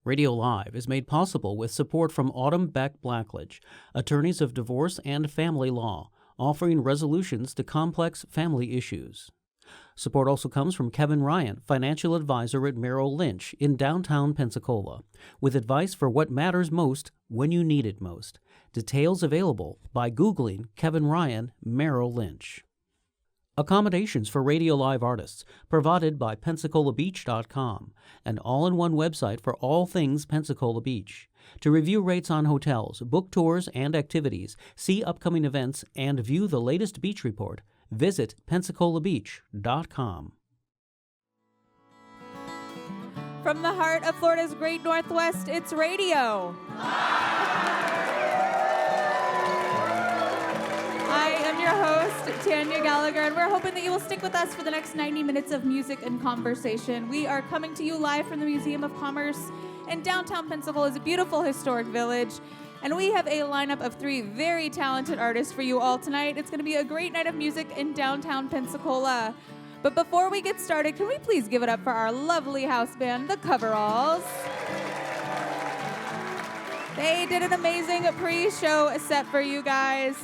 Radio Live is made possible with support from Autumn Beck Blackledge, attorneys of divorce and family law, offering resolutions to complex family issues. Support also comes from Kevin Ryan, financial advisor at Merrill Lynch in downtown Pensacola, with advice for what matters most when you need it most. Details available by Googling Kevin Ryan, Merrill Lynch. Accommodations for Radio Live artists provided by PensacolaBeach.com, an all-in-one website for all things Pensacola Beach. To review rates on hotels, book tours and activities, see upcoming events, and view the latest beach report, visit PensacolaBeach.com. From the heart of Florida's Great Northwest, it's radio. I am your host, Tanya Gallagher, and we're hoping that you will stick with us for the next 90 minutes of music and conversation. We are coming to you live from the Museum of Commerce in downtown Pensacola's beautiful historic village. And we have a lineup of 3 very talented artists for you all tonight. It's going to be a great night of music in downtown Pensacola. But before we get started, can we please give it up for our lovely house band, the Coveralls? They did an amazing pre-show set for you guys.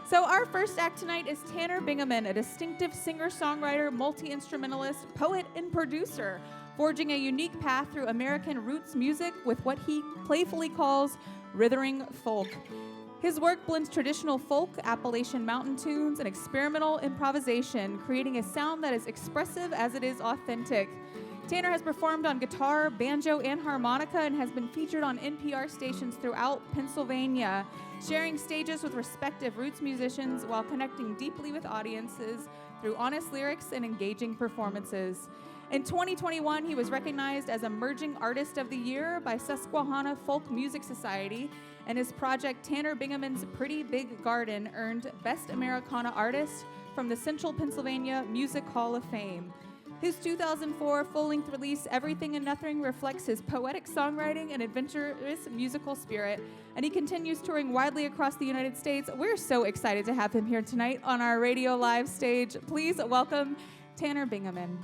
So our first act tonight is Tanner Bingaman, a distinctive singer-songwriter, multi-instrumentalist, poet, and producer, forging a unique path through American roots music with what he playfully calls rhythming folk. His work blends traditional folk, Appalachian mountain tunes, and experimental improvisation, creating a sound that is expressive as it is authentic. Tanner has performed on guitar, banjo, and harmonica and has been featured on NPR stations throughout Pennsylvania, sharing stages with respective roots musicians while connecting deeply with audiences through honest lyrics and engaging performances. In 2021, he was recognized as Emerging Artist of the Year by Susquehanna Folk Music Society, and his project Tanner Bingaman's Pretty Big Garden earned Best Americana Artist from the Central Pennsylvania Music Hall of Fame. His 2004 full-length release, Everything and Nothing, reflects his poetic songwriting and adventurous musical spirit, and he continues touring widely across the United States. We're so excited to have him here tonight on our Radio Live stage. Please welcome Tanner Bingaman.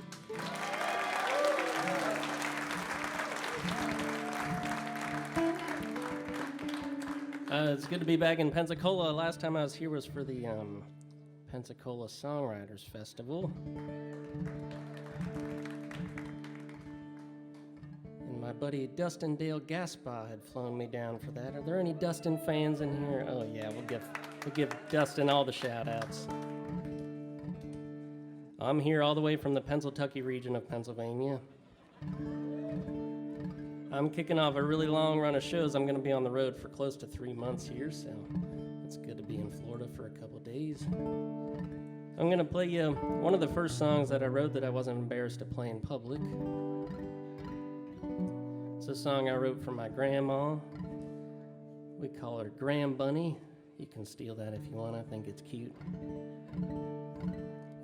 It's good to be back in Pensacola. Last time I was here was for the Pensacola Songwriters Festival. And my buddy Dustin Dale Gaspar had flown me down for that. Are there any Dustin fans in here? Oh yeah, we'll give Dustin all the shout-outs. I'm here all the way from the Pennsylvania region of Pennsylvania. I'm kicking off a really long run of shows. I'm going to be on the road for close to 3 months here, so it's good to be in Florida for a couple days. I'm going to play you one of the first songs that I wrote that I wasn't embarrassed to play in public. It's a song I wrote for my grandma. We call her Grand Bunny. You can steal that if you want. I think it's cute.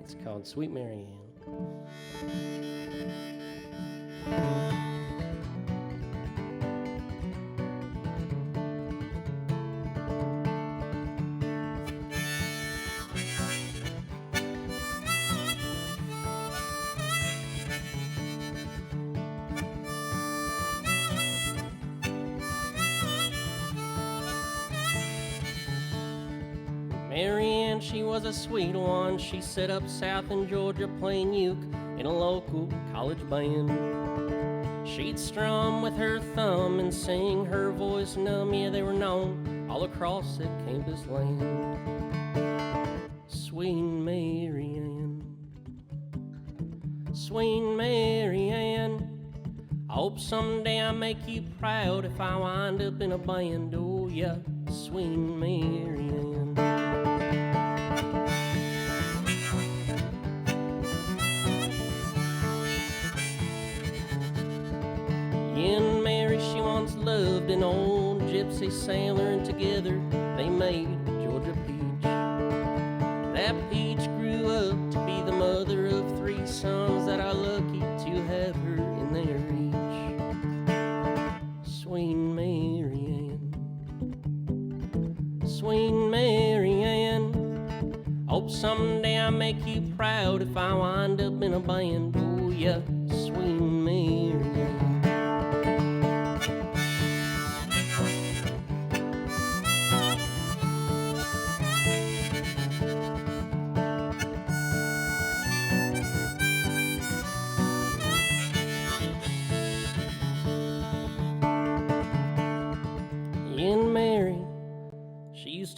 It's called Sweet Mary Ann. Mary Ann, she was a sweet one. She set up south in Georgia playing uke in a local college band. She'd strum with her thumb and sing her voice numb. Yeah, they were known all across that campus land. Sweet Mary Ann, sweet Mary Ann, I hope someday I make you proud if I wind up in a band. Oh yeah, sweet Mary Ann. And Mary, she once loved an old gypsy sailor, and together they made Georgia peach. That peach grew up to be the mother of 3 sons that are lucky to have her in their reach. Sweet Mary Ann, sweet Mary Ann, hope someday I make you proud if I wind up in a band. Oh yeah, sweet Mary Ann.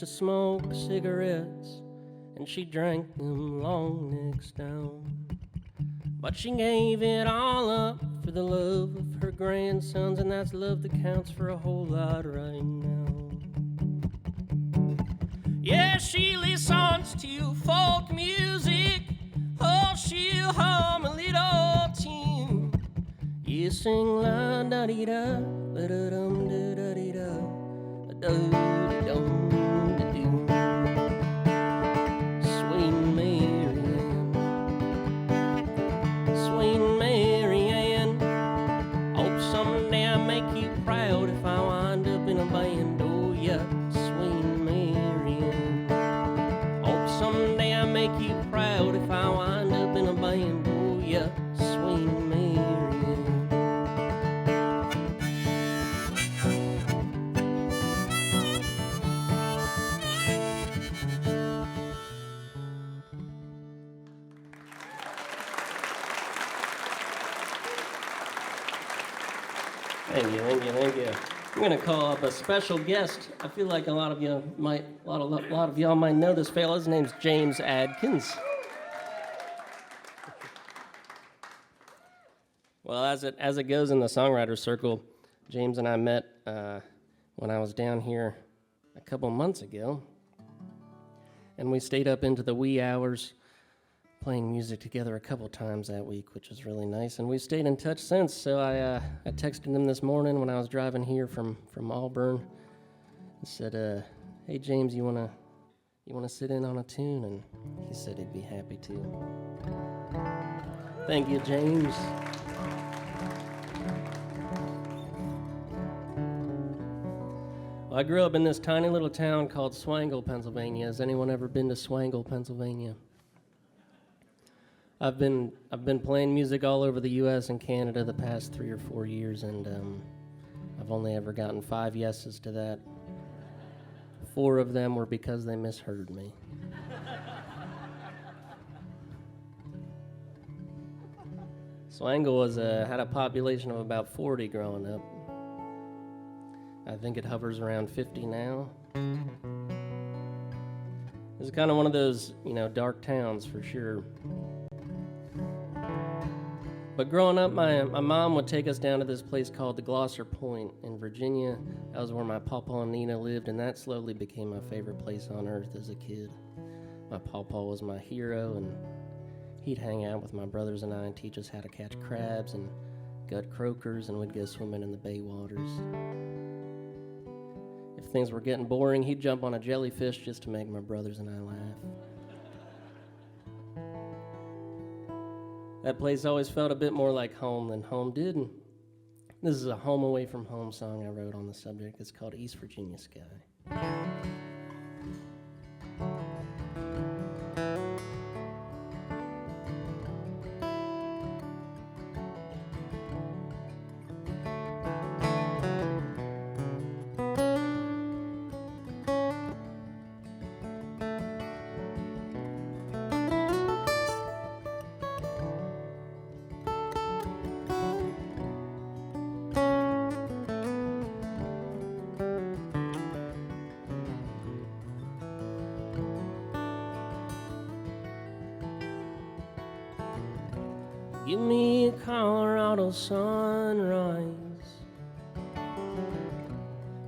to smoke cigarettes, and she drank them long necks down. But she gave it all up for the love of her grandsons, and that's love that counts for a whole lot right now. Yeah, she listens to folk music. Oh, she'll hum a little tune. You sing la da dee da, la da dum da da dee da, la da dee dum da doo. Sweet Mary Ann, sweet Mary Ann. Hope someday I make you proud if I wind up in a band. Oh yeah, sweet Mary Ann. Hope someday I make you proud if I wind up in a band. Oh yeah, sweet Mary Ann. Thank you. I'm going to call up a special guest. I feel like a lot of y'all might know this fella. His name's James Adkins. Well, as it goes in the songwriter circle, James and I met when I was down here a couple months ago, and we stayed up into the wee hours playing music together a couple times that week, which was really nice, and we've stayed in touch since. So I texted him this morning when I was driving here from Auburn and said, "Hey James, you wanna sit in on a tune?" And he said he'd be happy to. Thank you, James. Well, I grew up in this tiny little town called Swangle, Pennsylvania. Has anyone ever been to Swangle, Pennsylvania? I've been playing music all over the U.S. and Canada the past 3 or 4 years, and I've only ever gotten 5 yeses to that. 4 of them were because they misheard me. Swangle had a population of about 40 growing up. I think it hovers around 50 now. It's kind of one of those, dark towns for sure. But growing up, my mom would take us down to this place called the Gloucester Point in Virginia. That was where my pawpaw and Nina lived, and that slowly became my favorite place on earth as a kid. My pawpaw was my hero, and he'd hang out with my brothers and I and teach us how to catch crabs and gut croakers, and we'd go swimming in the bay waters. If things were getting boring, he'd jump on a jellyfish just to make my brothers and I laugh. That place always felt a bit more like home than home did, and this is a home away from home song I wrote on the subject. It's called East Virginia Sky. Give me a Colorado sunrise,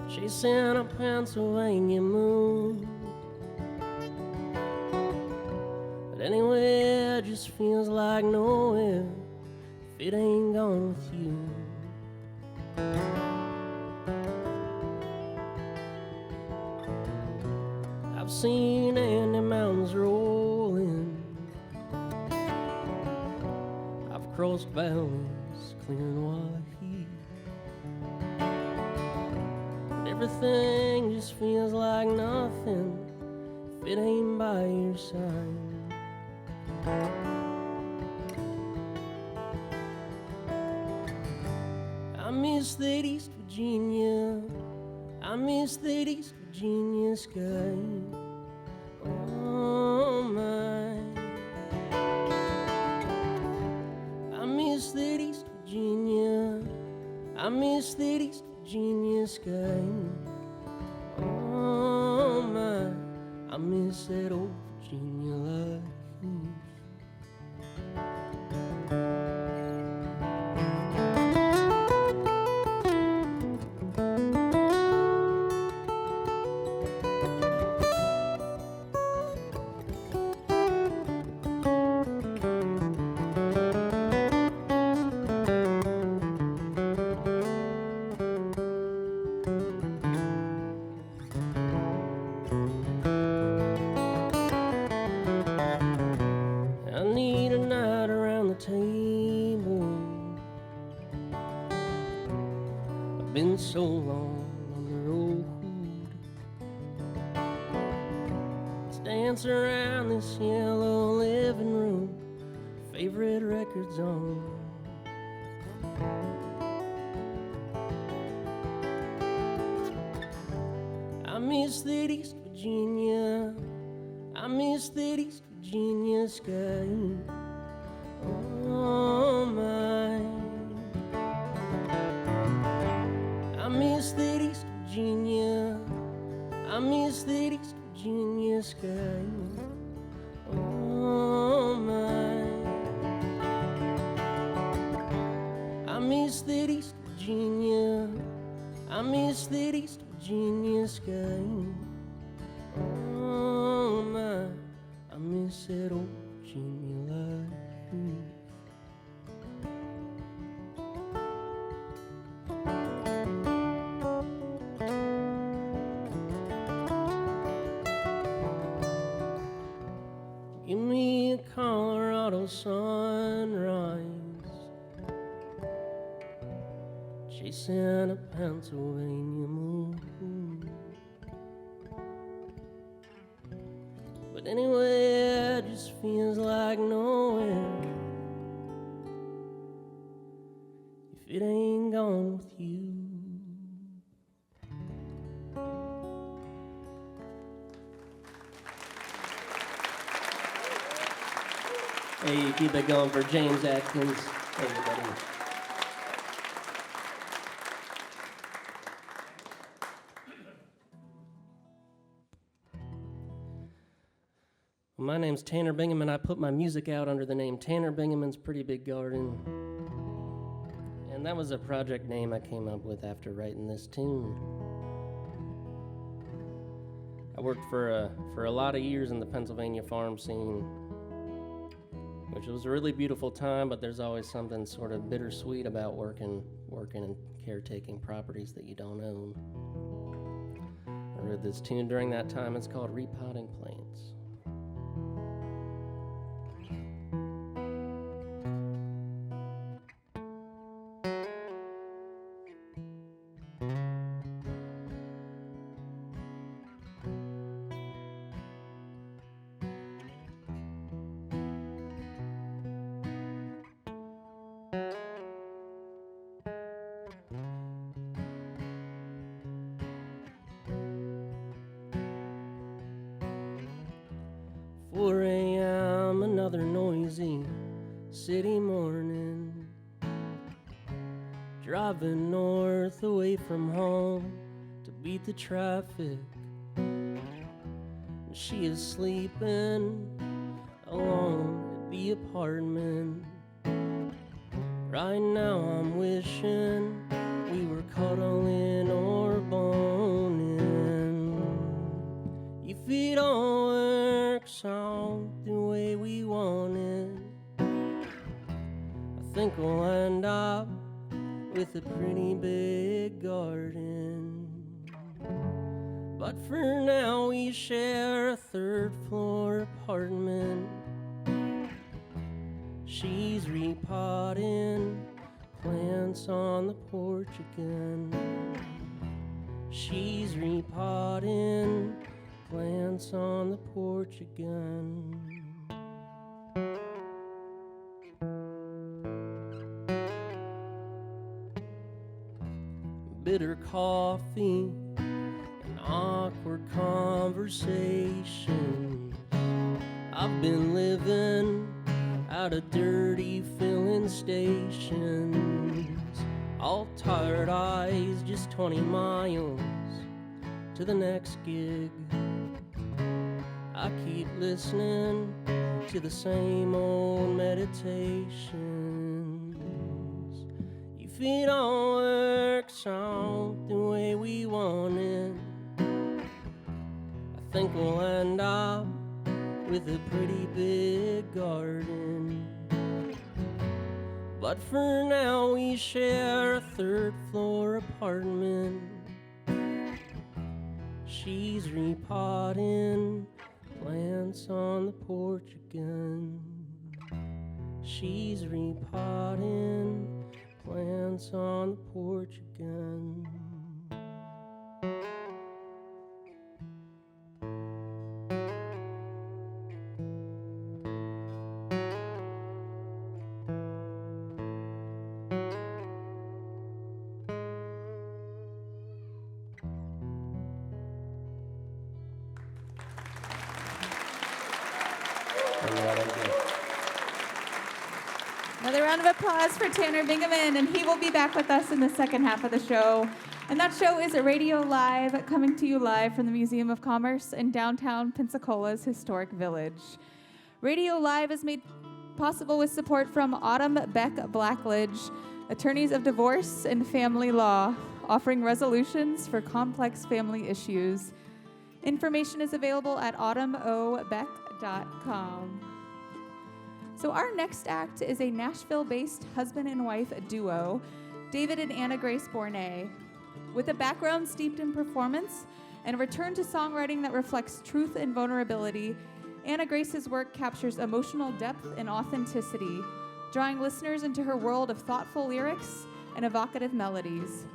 chasing a Pennsylvania moon. But anywhere just feels like nowhere if it ain't gone with you. I've seen Andy Mountains rolling, crossed valleys, clearing white heat. But everything just feels like nothing if it ain't by your side. I miss that East Virginia, I miss that East Virginia sky. Oh my, I miss that East Virginia, I miss that East Virginia sky. Oh my, I miss that old Virginia life. Been so long on the road. Let's dance around this yellow living room, favorite records on. I miss that East Virginia, I miss that East Virginia sky. Oh my, I miss that East Virginia, I miss that East Virginia sky. Oh my, I miss that East Virginia, I miss that East Virginia sky. Oh my, I miss that old Virginia life. Give me a Colorado sunrise, chasing a Pennsylvania moon. But anywhere just feels like nowhere if it ain't gone with you. Hey, keep it going for James Atkins. Hey, everybody. My name's Tanner Bingaman. I put my music out under the name Tanner Bingaman's Pretty Big Garden. And that was a project name I came up with after writing this tune. I worked for a lot of years in the Pennsylvania farm scene, which was a really beautiful time, but there's always something sort of bittersweet about working and caretaking properties that you don't own. I wrote this tune during that time. It's called Repotting Plants. Another noisy city morning, driving north away from home to beat the traffic. And she is sleeping alone at the apartment. Right now I'm wishing we were cuddling or boning. If it all works out the way we want it, I think we'll end up with a pretty big garden. But for now we share a third floor apartment. She's repotting plants on the porch again. She's repotting plants on the porch again. Bitter coffee and awkward conversations. I've been living out of dirty filling stations. All tired eyes, just 20 miles to the next gig. I keep listening to the same old meditations. If it all works out the way we want it, I think we'll end up with a pretty big garden. But for now we share a third floor apartment. She's repotting plants on the porch again. She's repotting plants on the porch again. Another round of applause for Tanner Bingaman, and he will be back with us in the second half of the show. And that show is Radio Live, coming to you live from the Museum of Commerce in downtown Pensacola's historic village. Radio Live is made possible with support from Autumn Beck Blackledge, attorneys of divorce and family law, offering resolutions for complex family issues. Information is available at autumnobeck.com. So our next act is a Nashville-based husband and wife duo, David and Anna Grace Borne. With a background steeped in performance and a return to songwriting that reflects truth and vulnerability, Anna Grace's work captures emotional depth and authenticity, drawing listeners into her world of thoughtful lyrics and evocative melodies.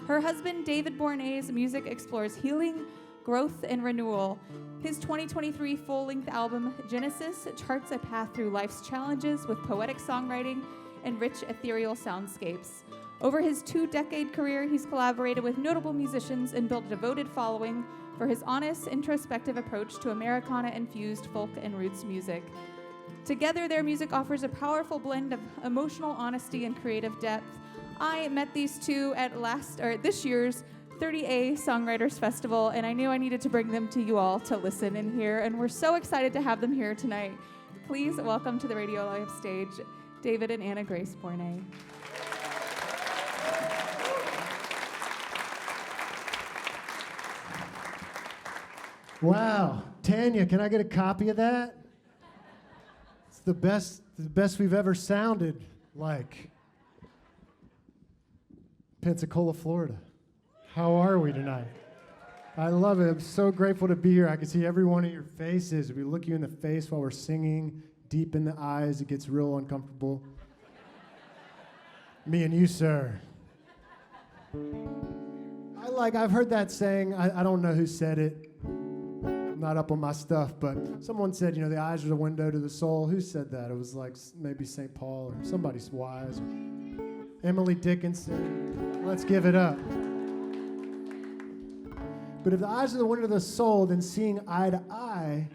Her husband, David Borne's music explores healing, growth, and renewal. His 2023 full-length album, Genesis, charts a path through life's challenges with poetic songwriting and rich ethereal soundscapes. Over his 2-decade career, he's collaborated with notable musicians and built a devoted following for his honest, introspective approach to Americana-infused folk and roots music. Together, their music offers a powerful blend of emotional honesty and creative depth. I met these two at this year's 30A Songwriters Festival, and I knew I needed to bring them to you all to listen and hear, and we're so excited to have them here tonight. Please welcome to the Radio Live stage, David and Anna Grace Borne. Wow, Tanya, can I get a copy of that? It's the best we've ever sounded like. Pensacola, Florida. How are we tonight? I love it. I'm so grateful to be here. I can see every one of your faces. We look you in the face while we're singing, deep in the eyes. It gets real uncomfortable. Me and you, sir. I've heard that saying. I don't know who said it. I'm not up on my stuff, but someone said, the eyes are the window to the soul. Who said that? It was like maybe St. Paul or somebody's wise. Emily Dickinson. Let's give it up. But if the eyes are the window of the soul, then seeing eye to eye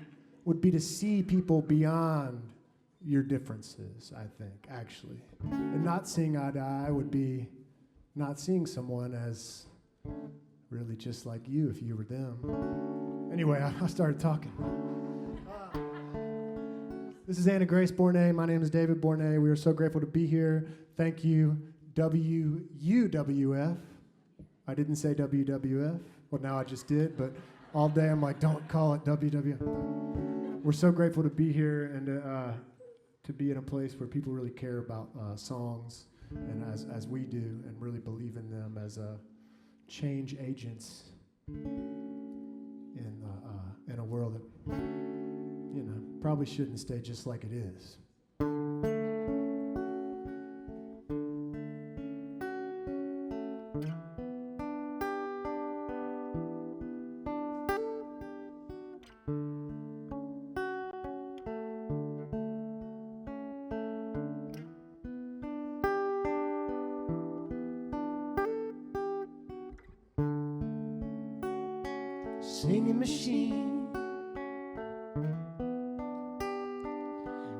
would be to see people beyond your differences, I think, actually. And not seeing eye to eye would be not seeing someone as really just like you if you were them. Anyway, I started talking. This is Anna Grace Borne. My name is David Borne. We are so grateful to be here. Thank you, WUWF. I didn't say WWF. Well, now I just did, but all day I'm like, don't call it WWF. We're so grateful to be here and to be in a place where people really care about songs, and as we do, and really believe in them as change agents in a world that probably shouldn't stay just like it is. Singing machine,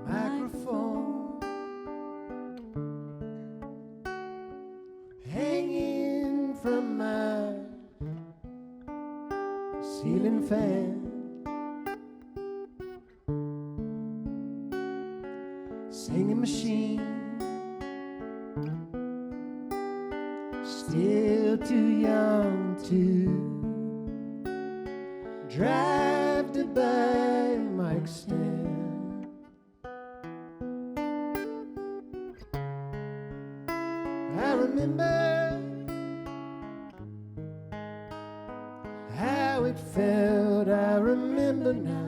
microphone, hanging from my ceiling fan, too young to drive to buy mic stand. I remember how it felt, I remember now.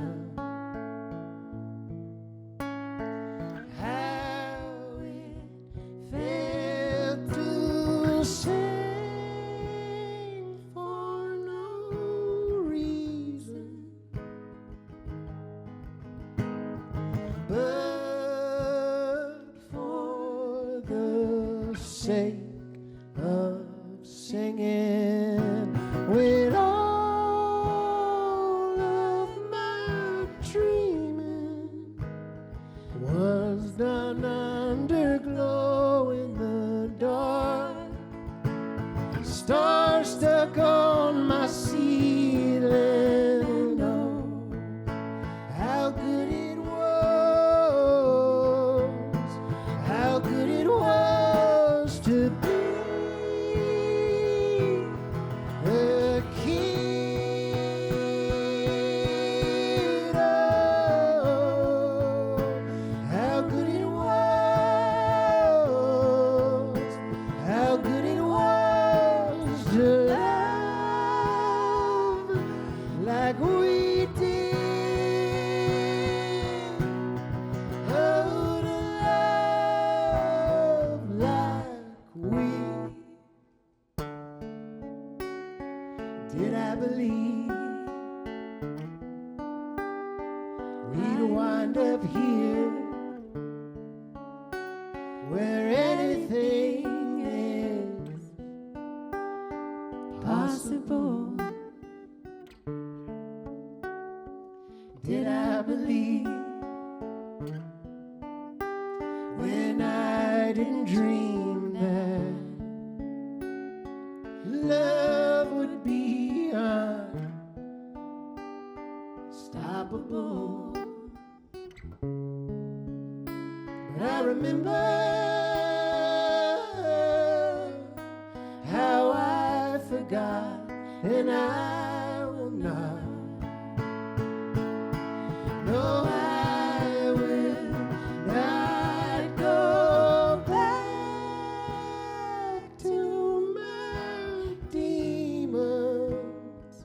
Did I believe we'd wind up here where anything is possible? Did I believe when I didn't dream that love would be unstoppable? But I remember how I forgot, and I will not. No, I will not go back to my demons.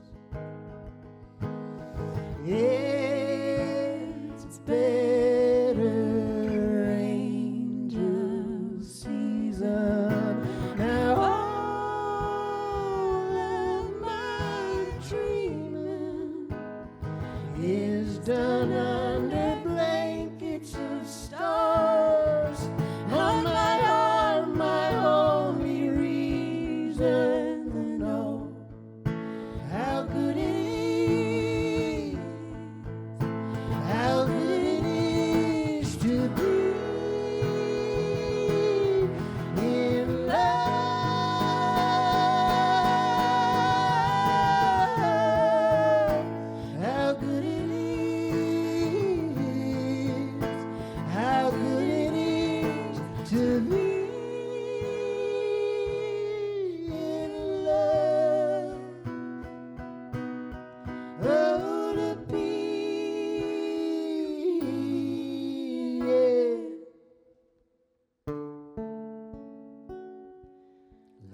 It's better angel season. Now all of my dreaming is done under blankets of stars. On my arm, my only reason to know how good it is, how good it is to be in love. How good it is, how good it is to be in love. Oh, to be in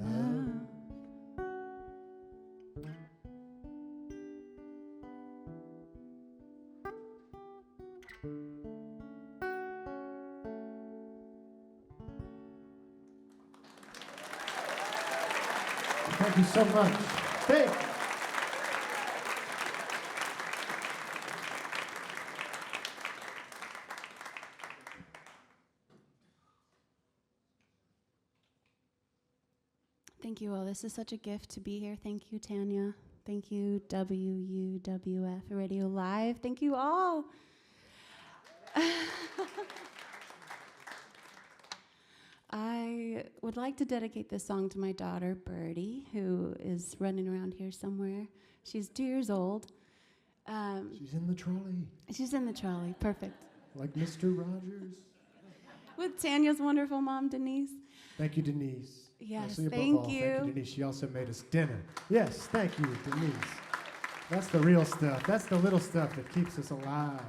love. Thank you so much. Thank you. Thank you all. This is such a gift to be here. Thank you, Tanya. Thank you, WUWF Radio Live. Thank you all. I would like to dedicate this song to my daughter, Birdie, who is running around here somewhere. She's 2 years old. She's in the trolley, She's in the trolley. Perfect. like Mr. Rogers. With Tanya's wonderful mom, Denise. Thank you, Denise. Yes, Mostly above thank all, you. Thank you, Denise. She also made us dinner. Yes, thank you, Denise. That's the real stuff. That's the little stuff that keeps us alive.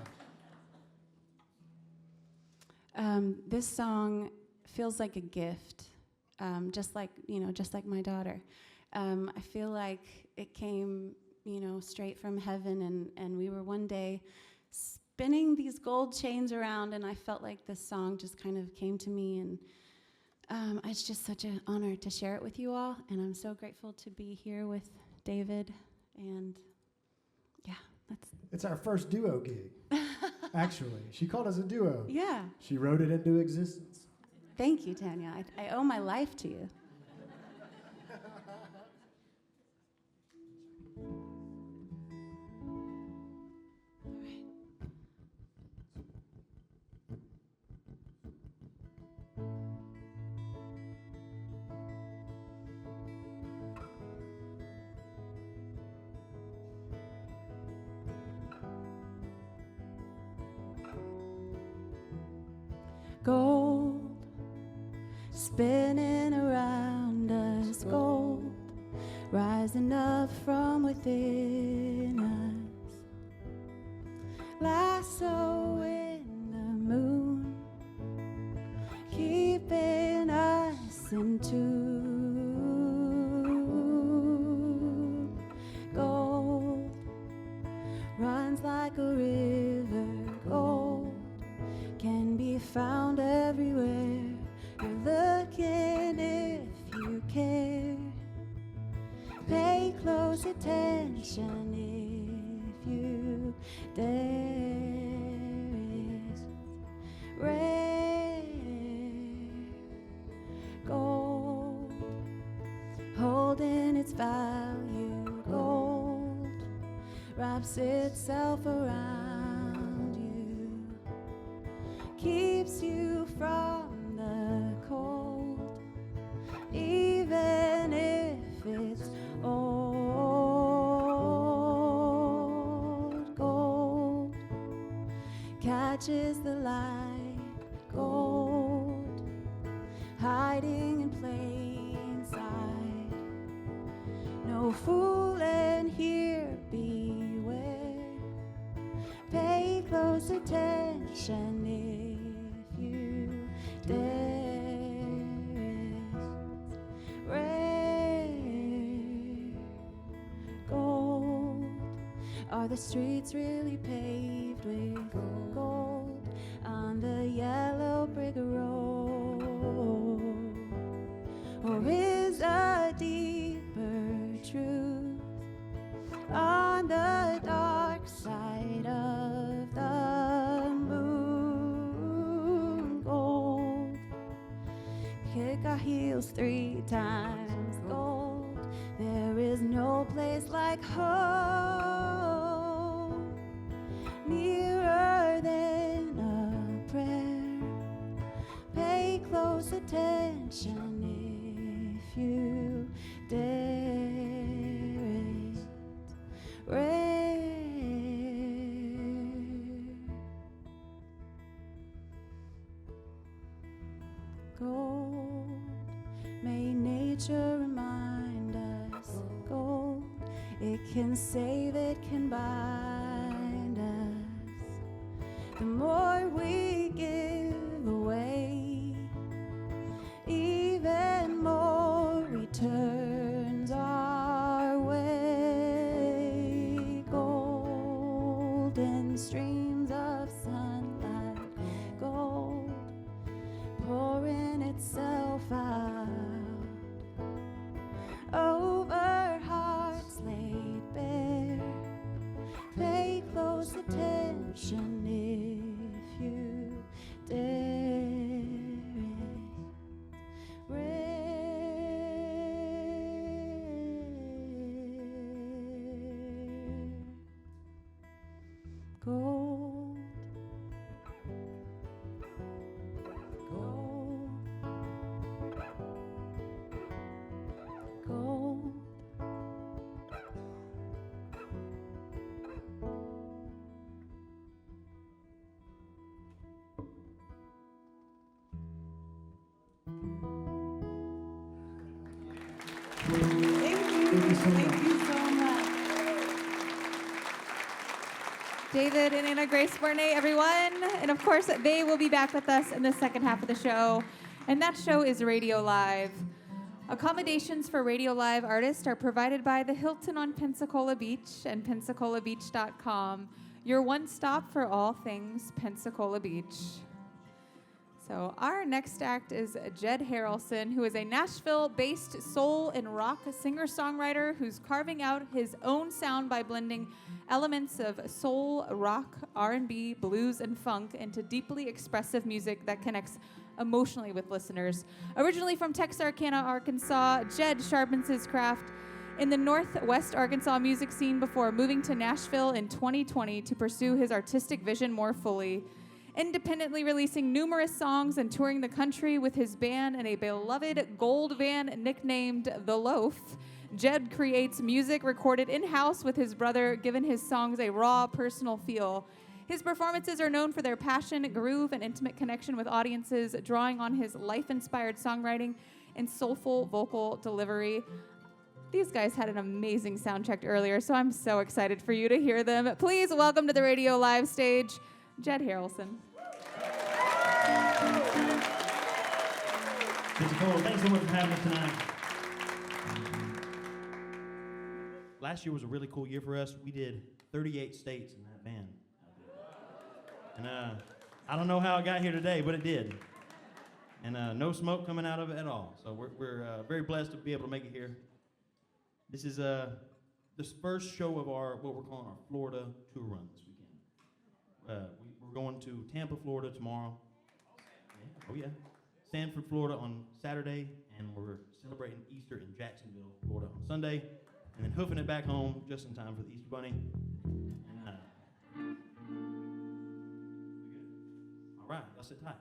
This song feels like a gift, just like my daughter. I feel like it came, straight from heaven, and we were one day spinning these gold chains around, and I felt like this song just kind of came to me, and it's just such an honor to share it with you all, and I'm so grateful to be here with David, and yeah, It's our first duo gig, actually. She called us a duo. yeah. She wrote it into existence. Thank you, Tanya. I owe my life to you. Gold spinning around us, gold rising up from within us, lasso in the moon, keeping us in tune. Gold runs like a river, gold can be found everywhere. You're looking if you care. Pay close attention if you dare. It's rare gold, holding its value. Gold wraps itself around you, keeps you from the cold, even if it's old. Gold catches the light, gold hiding in plain sight. No fool in here, beware. Pay close attention if you dare. It's rare gold. Are the streets really paved with gold on the yellow brick road? Or is a deeper truth on the dark side of the moon? Gold, kick our heels 3 times. Gold, there is no place like home, nearer than a prayer. Pay close attention if you dare. It's rare gold. May nature remind us, gold, it can save, it can bind us. The more we give away, even more returns our way. Golden streams of sunlight, gold pouring itself out over hearts laid bare. Pay close attention if you dare. Gold, gold, gold. so much. Thank you so much. David and Anna Grace Borne, everyone. And of course, they will be back with us in the second half of the show. And that show is Radio Live. Accommodations for Radio Live artists are provided by the Hilton on Pensacola Beach and PensacolaBeach.com, your one stop for all things Pensacola Beach. So our next act is Jed Harrelson, who is a Nashville-based soul and rock singer-songwriter who's carving out his own sound by blending elements of soul, rock, R&B, blues, and funk into deeply expressive music that connects emotionally with listeners. Originally from Texarkana, Arkansas, Jed sharpens his craft in the Northwest Arkansas music scene before moving to Nashville in 2020 to pursue his artistic vision more fully. Independently releasing numerous songs and touring the country with his band in a beloved gold van nicknamed The Loaf, Jed creates music recorded in-house with his brother, giving his songs a raw, personal feel. His performances are known for their passion, groove, and intimate connection with audiences, drawing on his life-inspired songwriting and soulful vocal delivery. These guys had an amazing sound check earlier, so I'm so excited for you to hear them. Please welcome to the Radio Live stage, Jed Harrelson. Pensacola, thanks so much for having us tonight. Last year was a really cool year for us. We did 38 states in that band. And I don't know how it got here today, but it did. And no smoke coming out of it at all. So we're very blessed to be able to make it here. This is this first show of our what we're calling our Florida tour run this weekend. We're going to Tampa, Florida tomorrow. Yeah. Oh yeah. Sanford, Florida on Saturday, and we're celebrating Easter in Jacksonville, Florida on Sunday, and then hoofing it back home just in time for the Easter Bunny. And all right, y'all sit tight.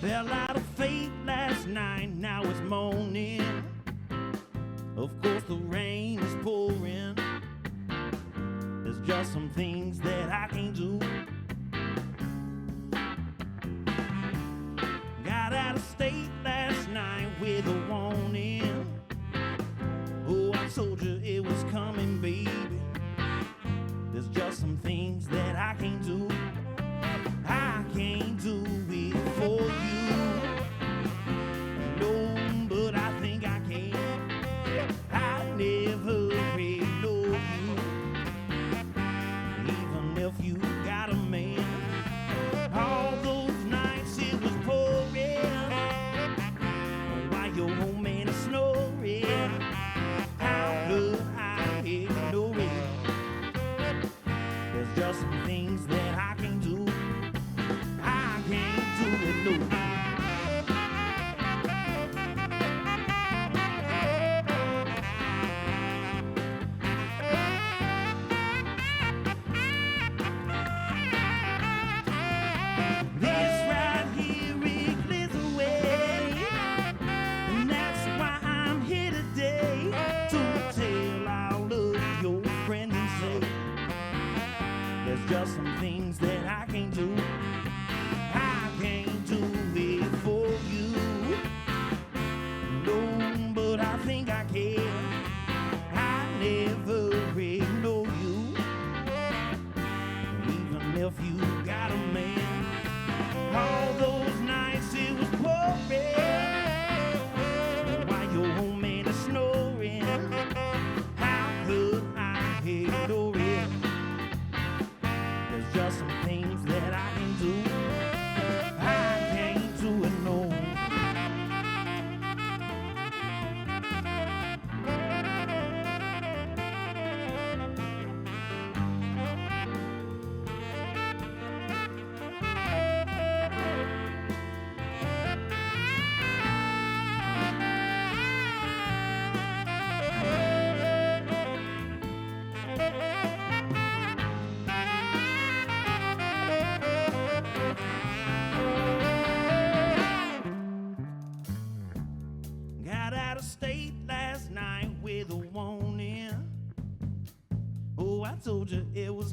Fell out of faith last night, now it's morning. Of course the rain is pouring. There's just some things that I can't do. Got out of state last night with a warning. Oh, I told you it was coming, baby. There's just some things that I can't do. I can't do it for you. No, but I think I can. I never really know you. Even if you got a man. All those nights it was pouring while your old man is snoring. How could I ignore it? There's just some things that I can do. I can't do it, no.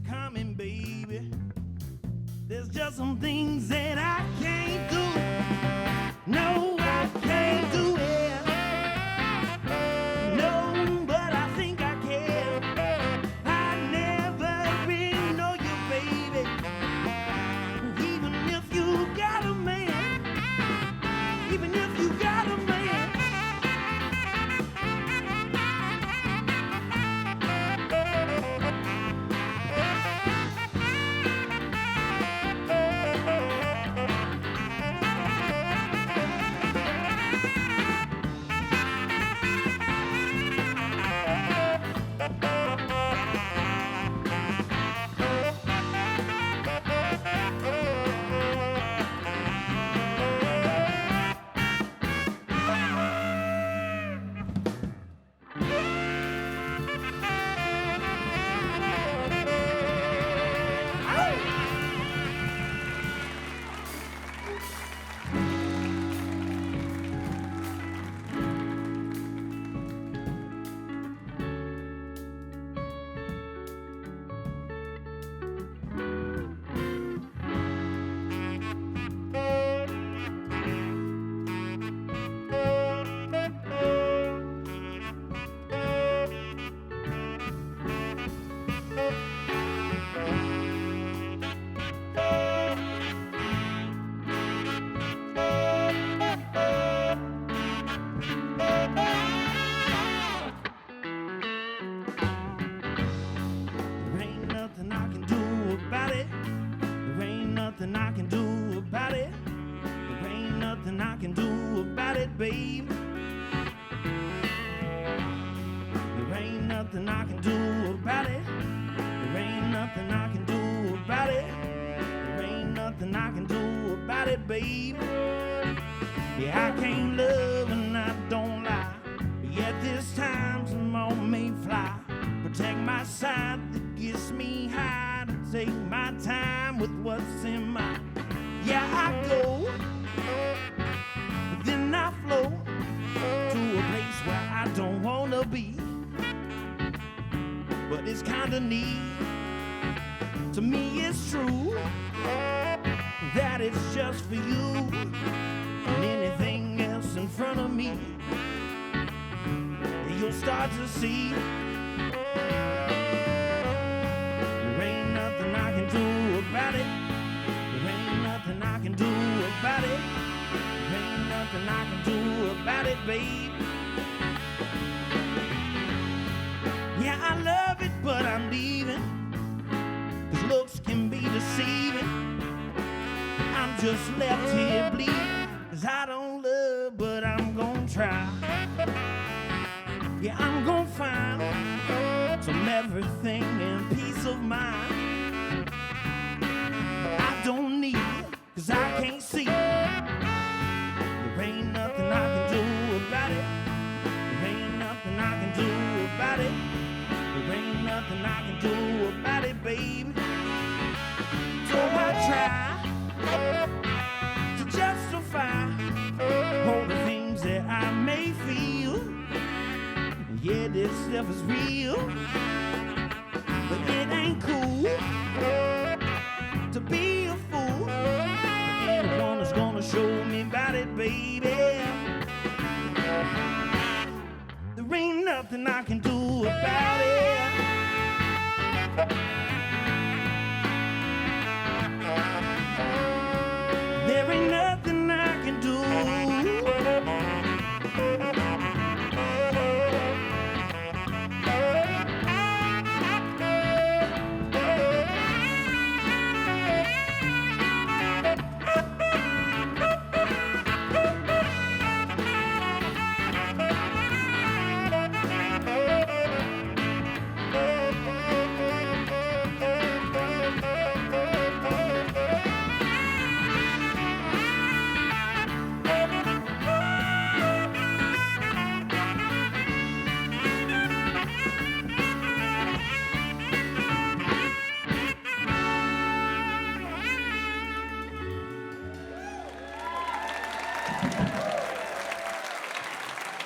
what's coming, baby. There's just some things that I can't do. No, I can't do it. No, but I think I can. I never really know you, baby. Even if you got a man. Even if you got a man.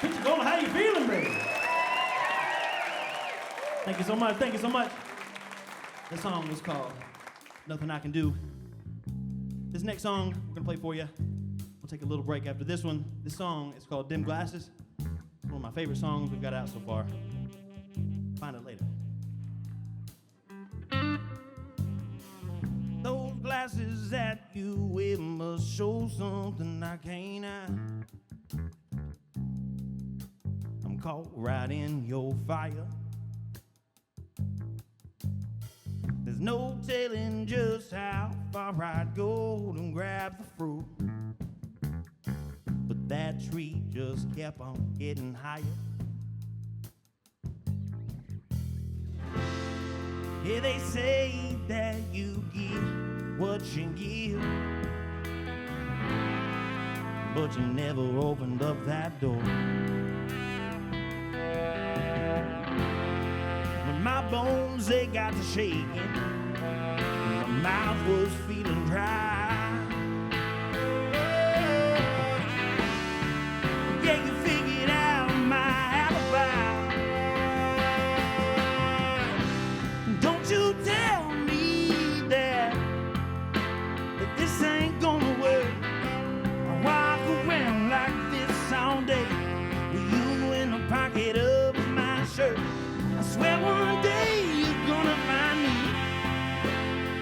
Pensacola, how you feeling, baby? Thank you so much. Thank you so much. This song was called Nothing I Can Do. This next song we're gonna play for you. We'll take a little break after this one. This song is called Dim Glasses. One of my favorite songs we've got out so far. Find it later. Those glasses that you wear must show something I can't hide. I'm caught right in your fire. There's no telling just how far I'd go and grab the fruit. But that tree just kept on getting higher. Yeah, they say that you give what you give, but you never opened up that door. My bones, they got to shaking. My mouth was feeling dry. Yeah, you figured out my alibi. Don't you tell me that this ain't gonna work. I walk around like this all day with you in the pocket of my shirt. I swear one day you're gonna find me,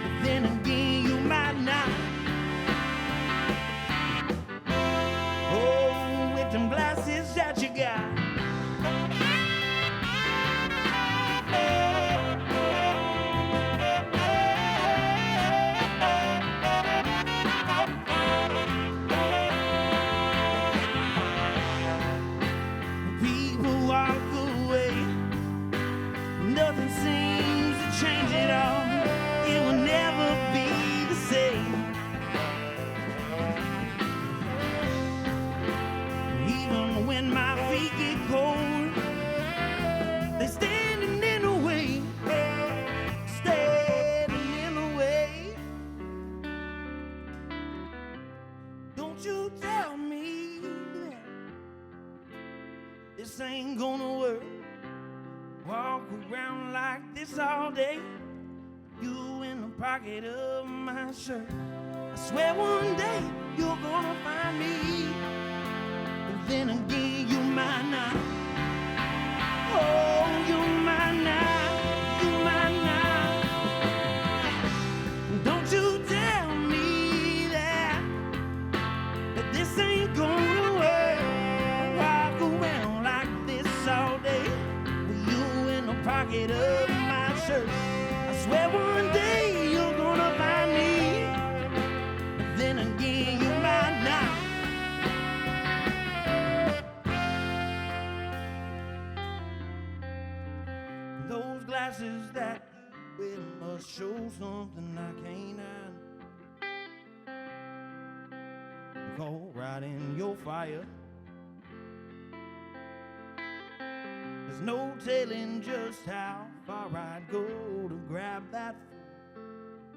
but then again you might not. Oh, with them glasses that you got. People walk away. Nothing seems to change it all. It will never be the same. Even when my feet get cold, they're standing in the way. Standing in the way. Don't you tell me that this ain't gonna work. Walk around like this all day, you in the pocket of my shirt. I swear one day you're gonna find me, but then again you might not. Oh, you might not, you might not. Don't you tell me that this ain't gonna work. Walk around like this all day, pocket of my shirt. I swear one day you're gonna find me, but then again you might not. Those glasses that you wear must show something I can't hide. I'm caught right in your fire. There's no telling just how far I'd go to grab that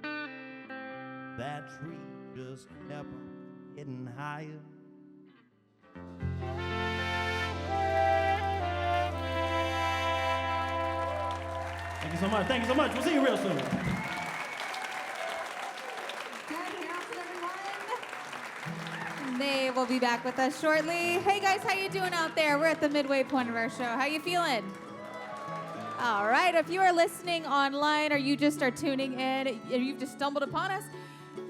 fruit. That tree just kept on getting higher. Thank you so much. Thank you so much. We'll see you real soon. Jed Harrelson, everyone. They will be back with us shortly. Hey guys, how you doing out there? We're at the midway point of our show. How you feeling? All right, if you are listening online or you just are tuning in and you've just stumbled upon us,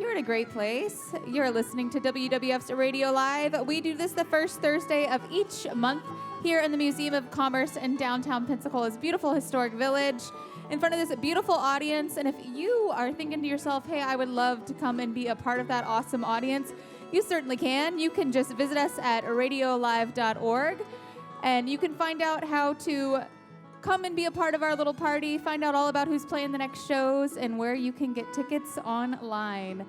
you're in a great place. You're listening to WWF's Radio Live. We do this the first Thursday of each month here in the Museum of Commerce in downtown Pensacola's beautiful historic village, in front of this beautiful audience. And if you are thinking to yourself, hey, I would love to come and be a part of that awesome audience, you certainly can. You can just visit us at RadioLive.org, and you can find out how to come and be a part of our little party, find out all about who's playing the next shows, and where you can get tickets online.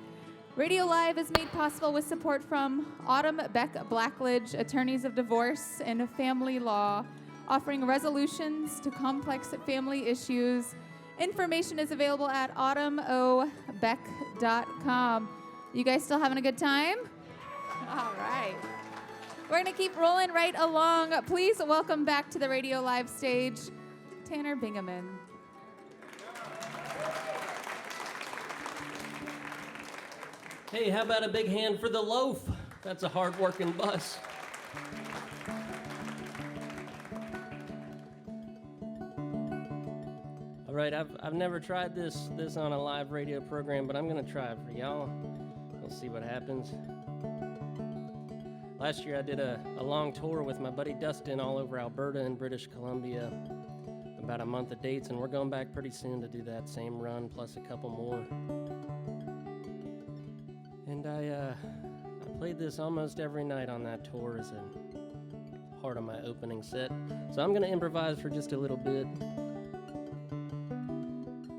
Radio Live is made possible with support from Autumn Beck Blackledge, attorneys of divorce and family law, offering resolutions to complex family issues. Information is available at autumnobeck.com. You guys still having a good time? All right. We're going to keep rolling right along. Please welcome back to the Radio Live stage, Tanner Bingaman. Hey, how about a big hand for the loaf? That's a hard-working bus. All right, I've never tried this on a live radio program, but I'm gonna try it for y'all. We'll see what happens. Last year I did a long tour with my buddy Dustin all over Alberta and British Columbia. About a month of dates, and we're going back pretty soon to do that same run plus a couple more. And I played this almost every night on that tour as a part of my opening set. So I'm gonna improvise for just a little bit.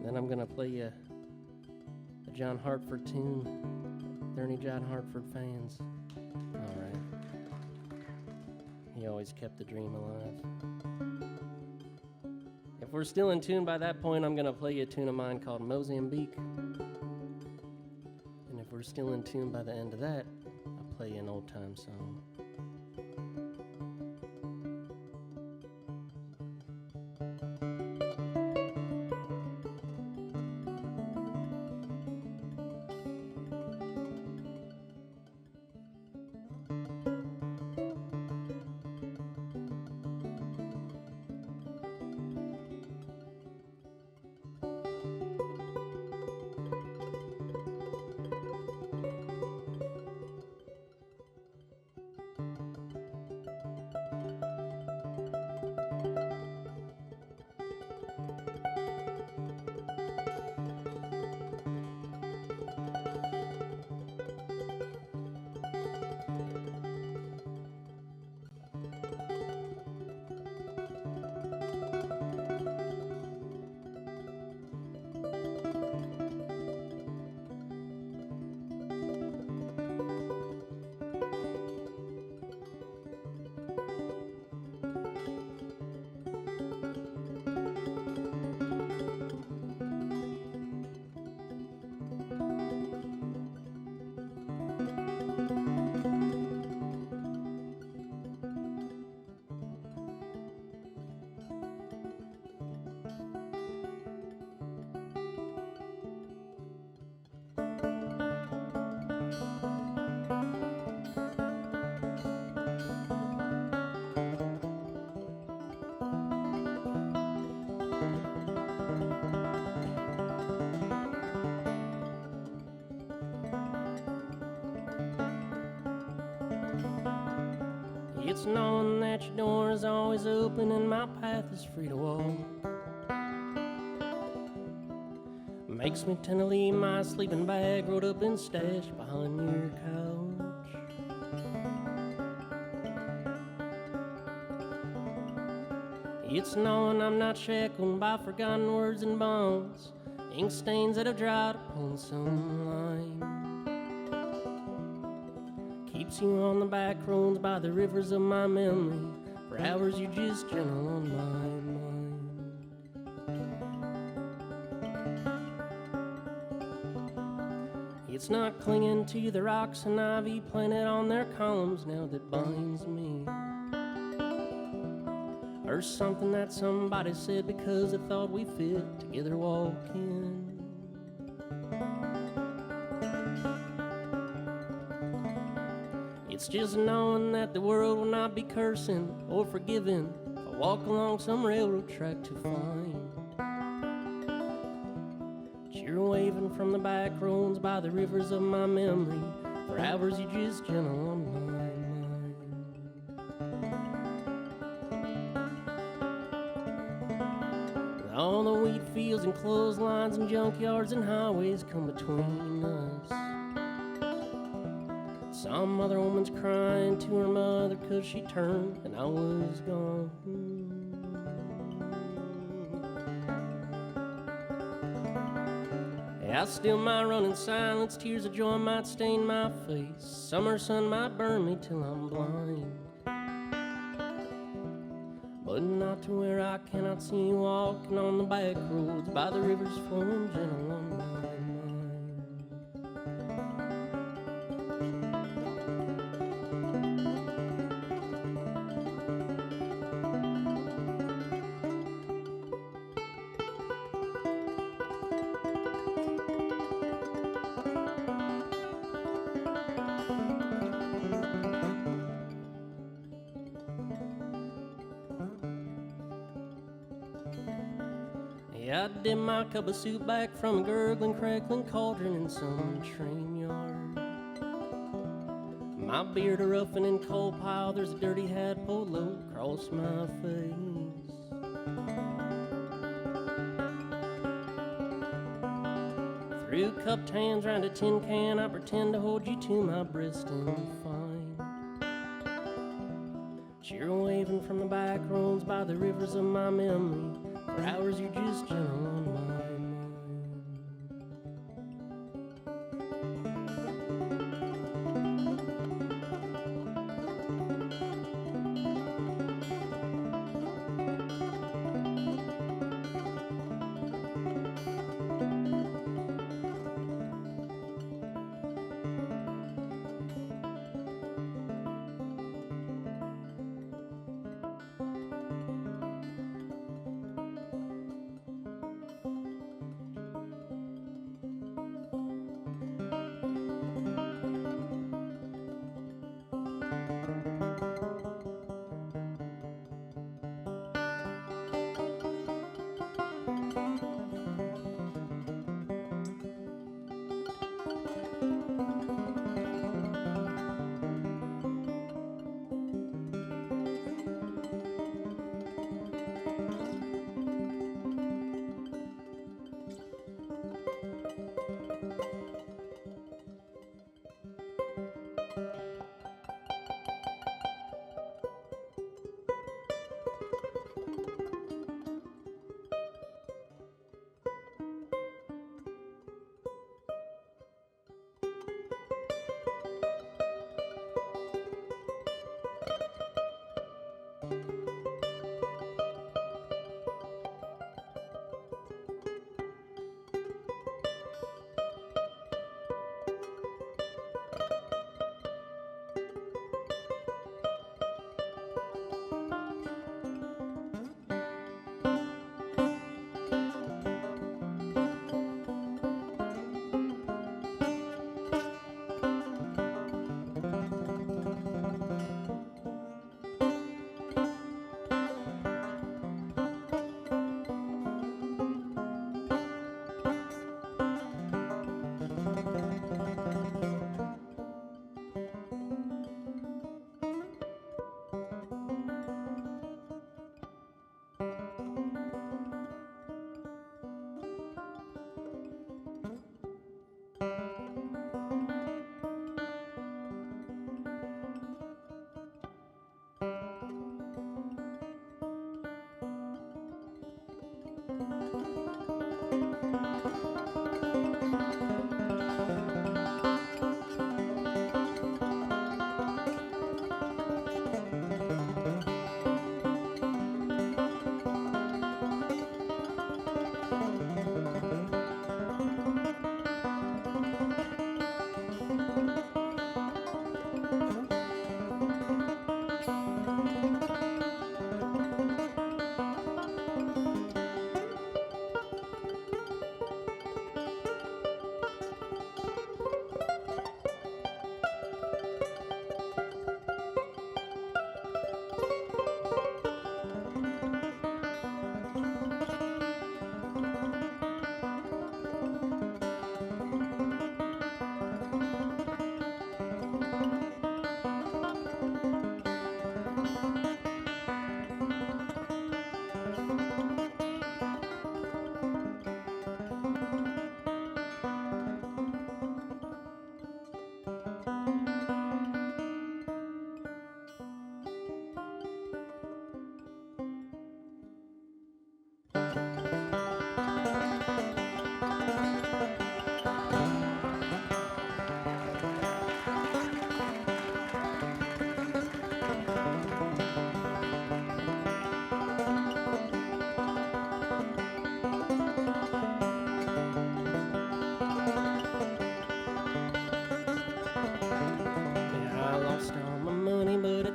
Then I'm gonna play you a John Hartford tune. Are there any John Hartford fans? All right. He always kept the dream alive. If we're still in tune by that point, I'm gonna play you a tune of mine called Mozambique. And if we're still in tune by the end of that, I'll play you an old time song. It's knowing that your door is always open and my path is free to walk. Makes me tend to leave my sleeping bag rolled up and stashed behind your couch. It's knowing I'm not shackled by forgotten words and bonds, ink stains that have dried upon some line. Keeps you on the back roads by the rivers of my memory. For hours you're just gentle on my mind. It's not clinging to the rocks and ivy planted on their columns now that binds me. Or something that somebody said because they thought we fit together walking. It's just knowing that the world will not be cursing or forgiving if I walk along some railroad track to find that you're waving from the back roads by the rivers of my memory. For hours you're just gentle on my mind. With all the wheat fields and clotheslines and junkyards and highways come between us, some other woman's crying to her mother 'cause she turned and I was gone. Yeah, I still might run in silence, tears of joy might stain my face, summer sun might burn me till I'm blind, but not to where I cannot see you walking on the back roads by the rivers flowing gentle on my mind. Yeah, I did my cup of soup back from a gurgling, crackling cauldron in some train yard. My beard a roughin' in coal pile, there's a dirty hat polo across my face. Through cupped hands round a tin can, I pretend to hold you to my breast and find cheer waving from the back roads by the rivers of my memory. For hours you're just gentle on my mind.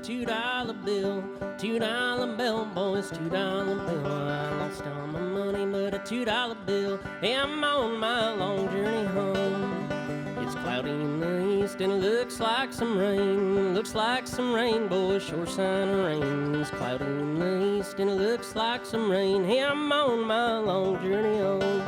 $2 bill, $2 bill, boys, $2 bill. I lost all my money, but a $2 bill. Hey, I'm on my long journey home. It's Cloudy in the east and it looks like some rain. Looks like some rain, boy, sure sign of rain. It's cloudy in the east and it looks like some rain. Hey, I'm on my long journey home.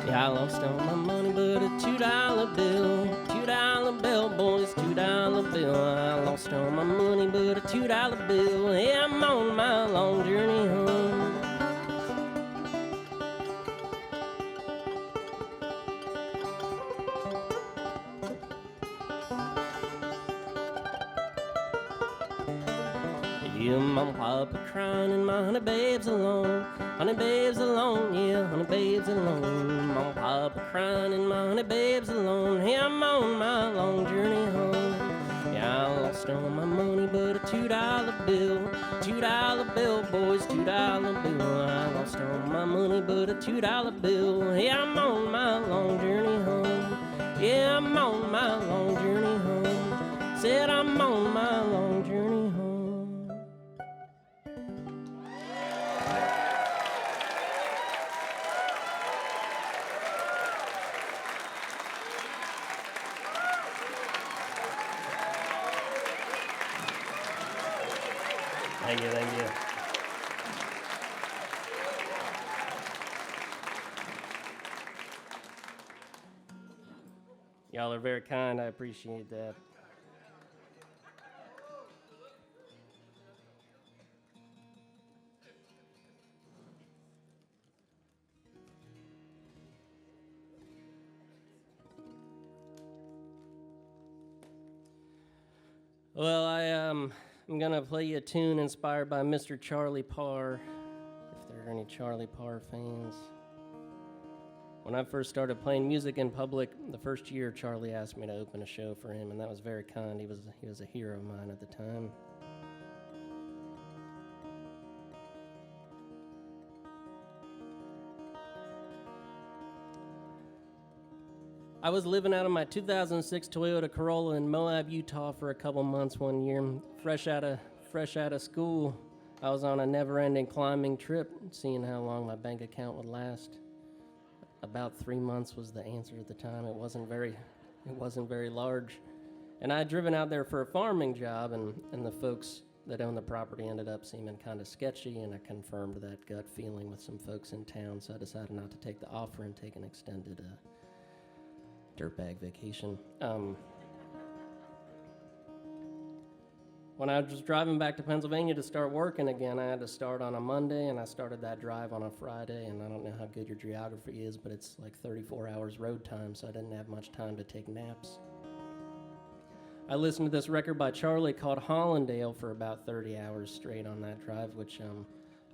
Yeah, I lost all my money but a $2 bill. $2 bill, boys, $2 bill. I lost all my money but a $2 bill. Hey, I'm on my long journey home. Yeah, Mama, Papa crying and my honey babe's alone. Honey babe's alone, yeah, honey babe's alone. Mama, Papa crying and my honey babe's alone. Hey, I'm on my long journey home. Yeah, I lost all my money but a $2 bill. $2 bill, boys, $2 bill. I lost all my money but a $2 bill. Hey, I'm on my long journey home. Yeah, I'm on my long journey home. Said I'm on my long journey home. Thank you, thank you. Y'all are very kind. I appreciate that. Well, I'm gonna play you a tune inspired by Mr. Charlie Parr, if there are any Charlie Parr fans. When I first started playing music in public, the first year Charlie asked me to open a show for him, and that was very kind. He was a hero of mine at the time. I was living out of my 2006 Toyota Corolla in Moab, Utah for a couple months one year. Fresh out of school, I was on a never-ending climbing trip, seeing how long my bank account would last. About 3 months was the answer at the time. It wasn't very large. And I had driven out there for a farming job, and the folks that owned the property ended up seeming kind of sketchy, and I confirmed that gut feeling with some folks in town, so I decided not to take the offer and take an extended dirtbag vacation. When I was driving back to Pennsylvania to start working again, I had to start on a Monday, and I started that drive on a Friday, and I don't know how good your geography is, but it's like 34 hours road time, so I didn't have much time to take naps. I listened to this record by Charlie called Hollandale for about 30 hours straight on that drive, which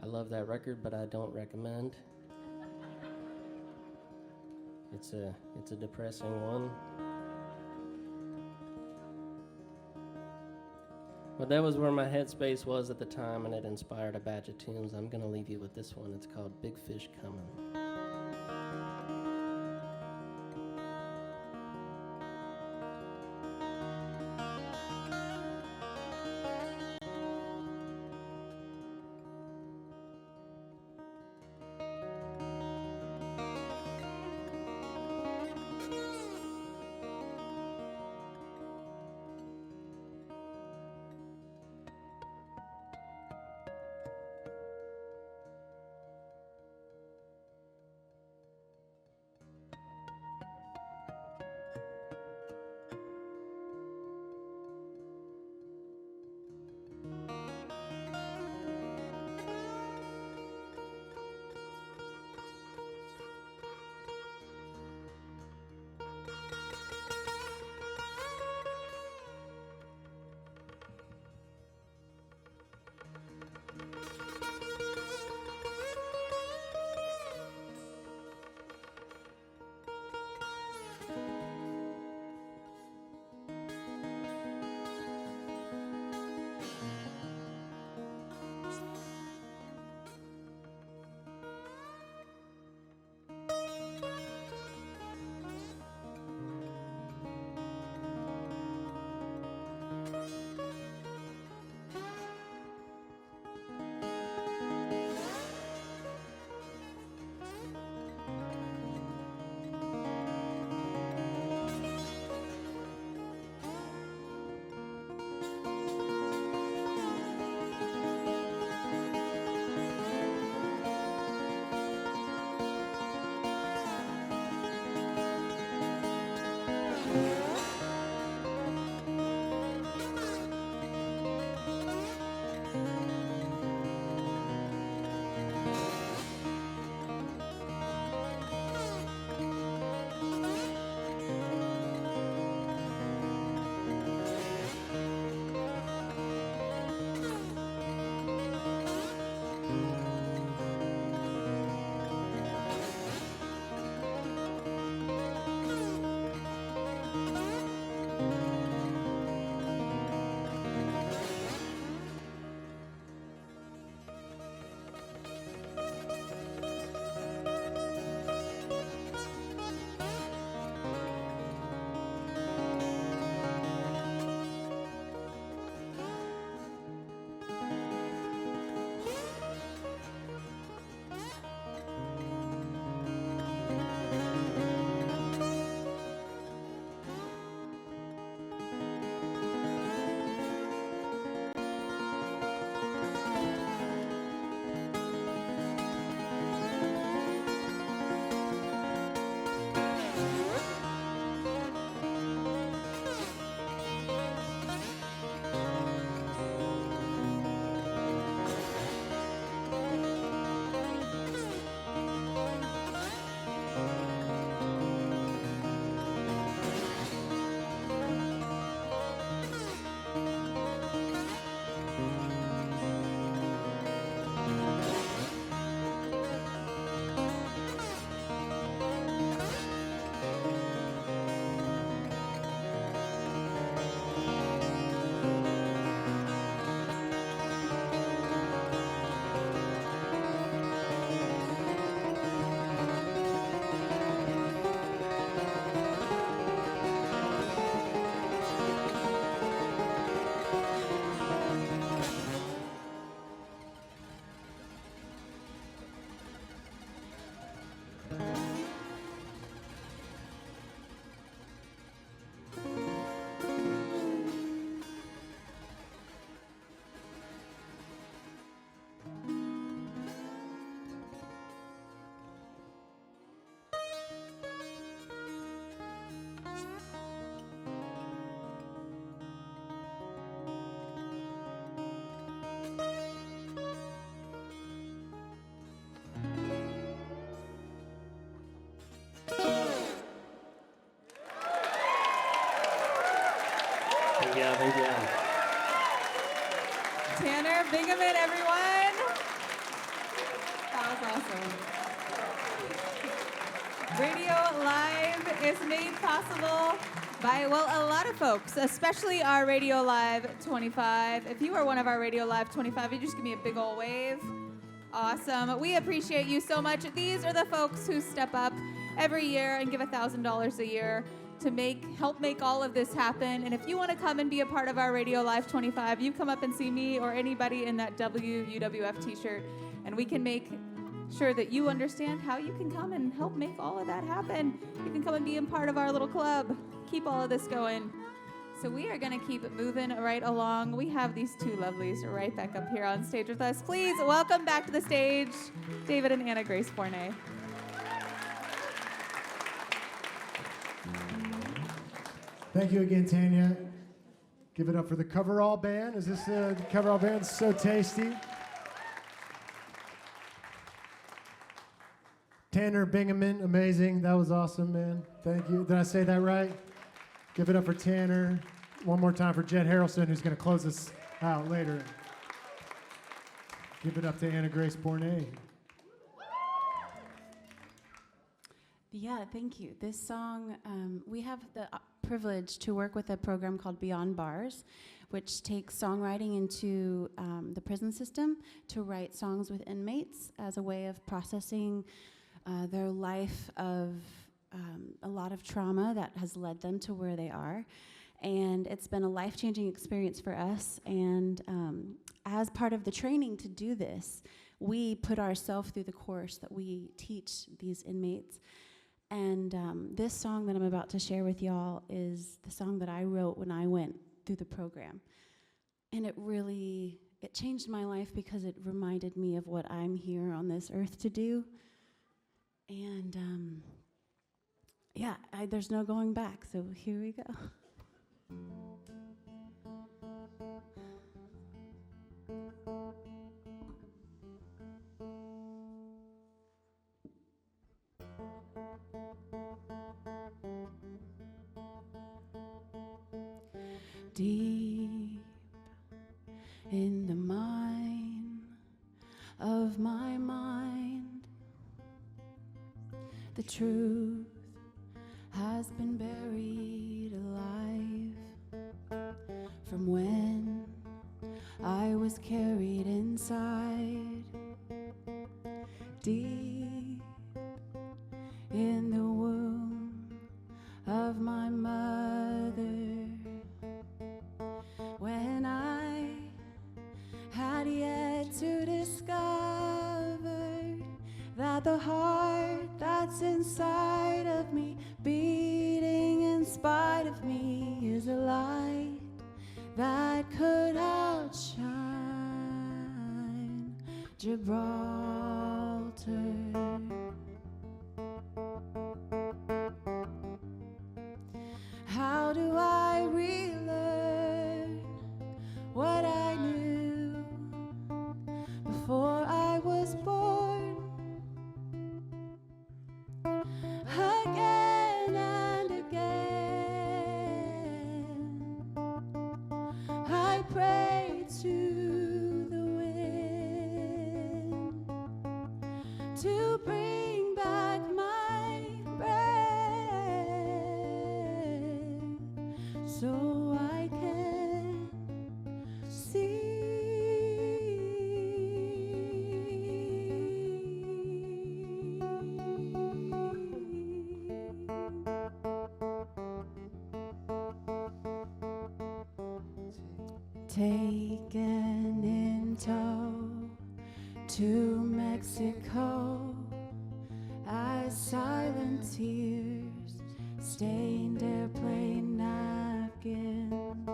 I love that record, but I don't recommend. It's a depressing one. But that was where my headspace was at the time, and it inspired a batch of tunes. I'm gonna leave you with this one. It's called Big Fish Comin'. Tanner Bingaman, everyone. That was awesome. Radio Live is made possible by, well, a lot of folks, especially our Radio Live 25. If you are one of our Radio Live 25, you just give me a big old wave. Awesome. We appreciate you so much. These are the folks who step up every year and give $1,000 a year to help make all of this happen. And if you want to come and be a part of our Radio Live 25, you come up and see me or anybody in that WUWF t-shirt, and we can make sure that you understand how you can come and help make all of that happen. You can come and be a part of our little club. Keep all of this going. So we are going to keep moving right along. We have these two lovelies right back up here on stage with us. Please welcome back to the stage, David and Anna Grace Borne. Thank you again, Tanya. Give it up for the Coverall Band. Is this the Coverall Band? So tasty. Tanner Bingaman, amazing. That was awesome, man. Thank you. Did I say that right? Give it up for Tanner. One more time for Jed Harrelson, who's going to close us out later. Give it up to Anna Grace Borne. Yeah, thank you. This song, we have the privilege to work with a program called Beyond Bars, which takes songwriting into the prison system to write songs with inmates as a way of processing their life of a lot of trauma that has led them to where they are. And it's been a life-changing experience for us. And as part of the training to do this, we put ourselves through the course that we teach these inmates. And this song that I'm about to share with y'all is the song that I wrote when I went through the program. And it changed my life because it reminded me of what I'm here on this earth to do. And there's no going back, so here we go. Deep in the mine of my mind, the truth has been buried alive from when I was carried inside. Deep in the womb of my mother, when I had yet to discover that the heart that's inside of me, beating in spite of me, is a light that could outshine Gibraltar. How do I relearn what I knew before I was born? Again and again, I pray to the wind to bring back my breath, so I can see. Taken in tow to Mexico, as silent tears stained airplane napkins.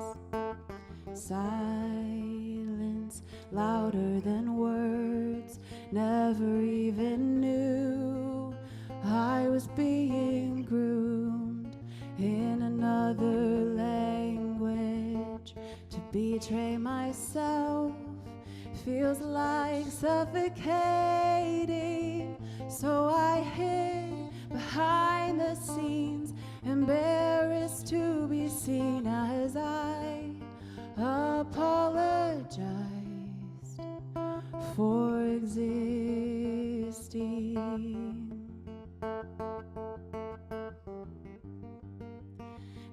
Silence louder than words, never even knew I was being groomed in another language. To betray myself feels like suffocating, so I hid behind the scenes, embarrassed to be seen as I apologize for existing.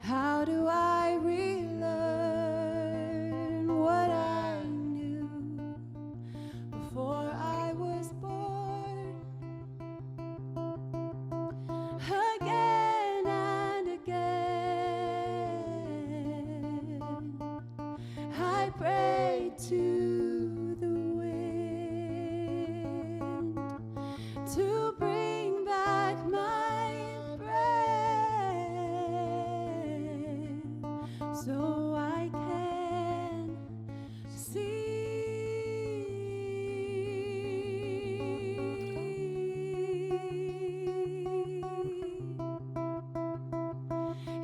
How do I relearn what I knew before I was born? Again and again, I pray to the wind to bring back my breath, so I can see.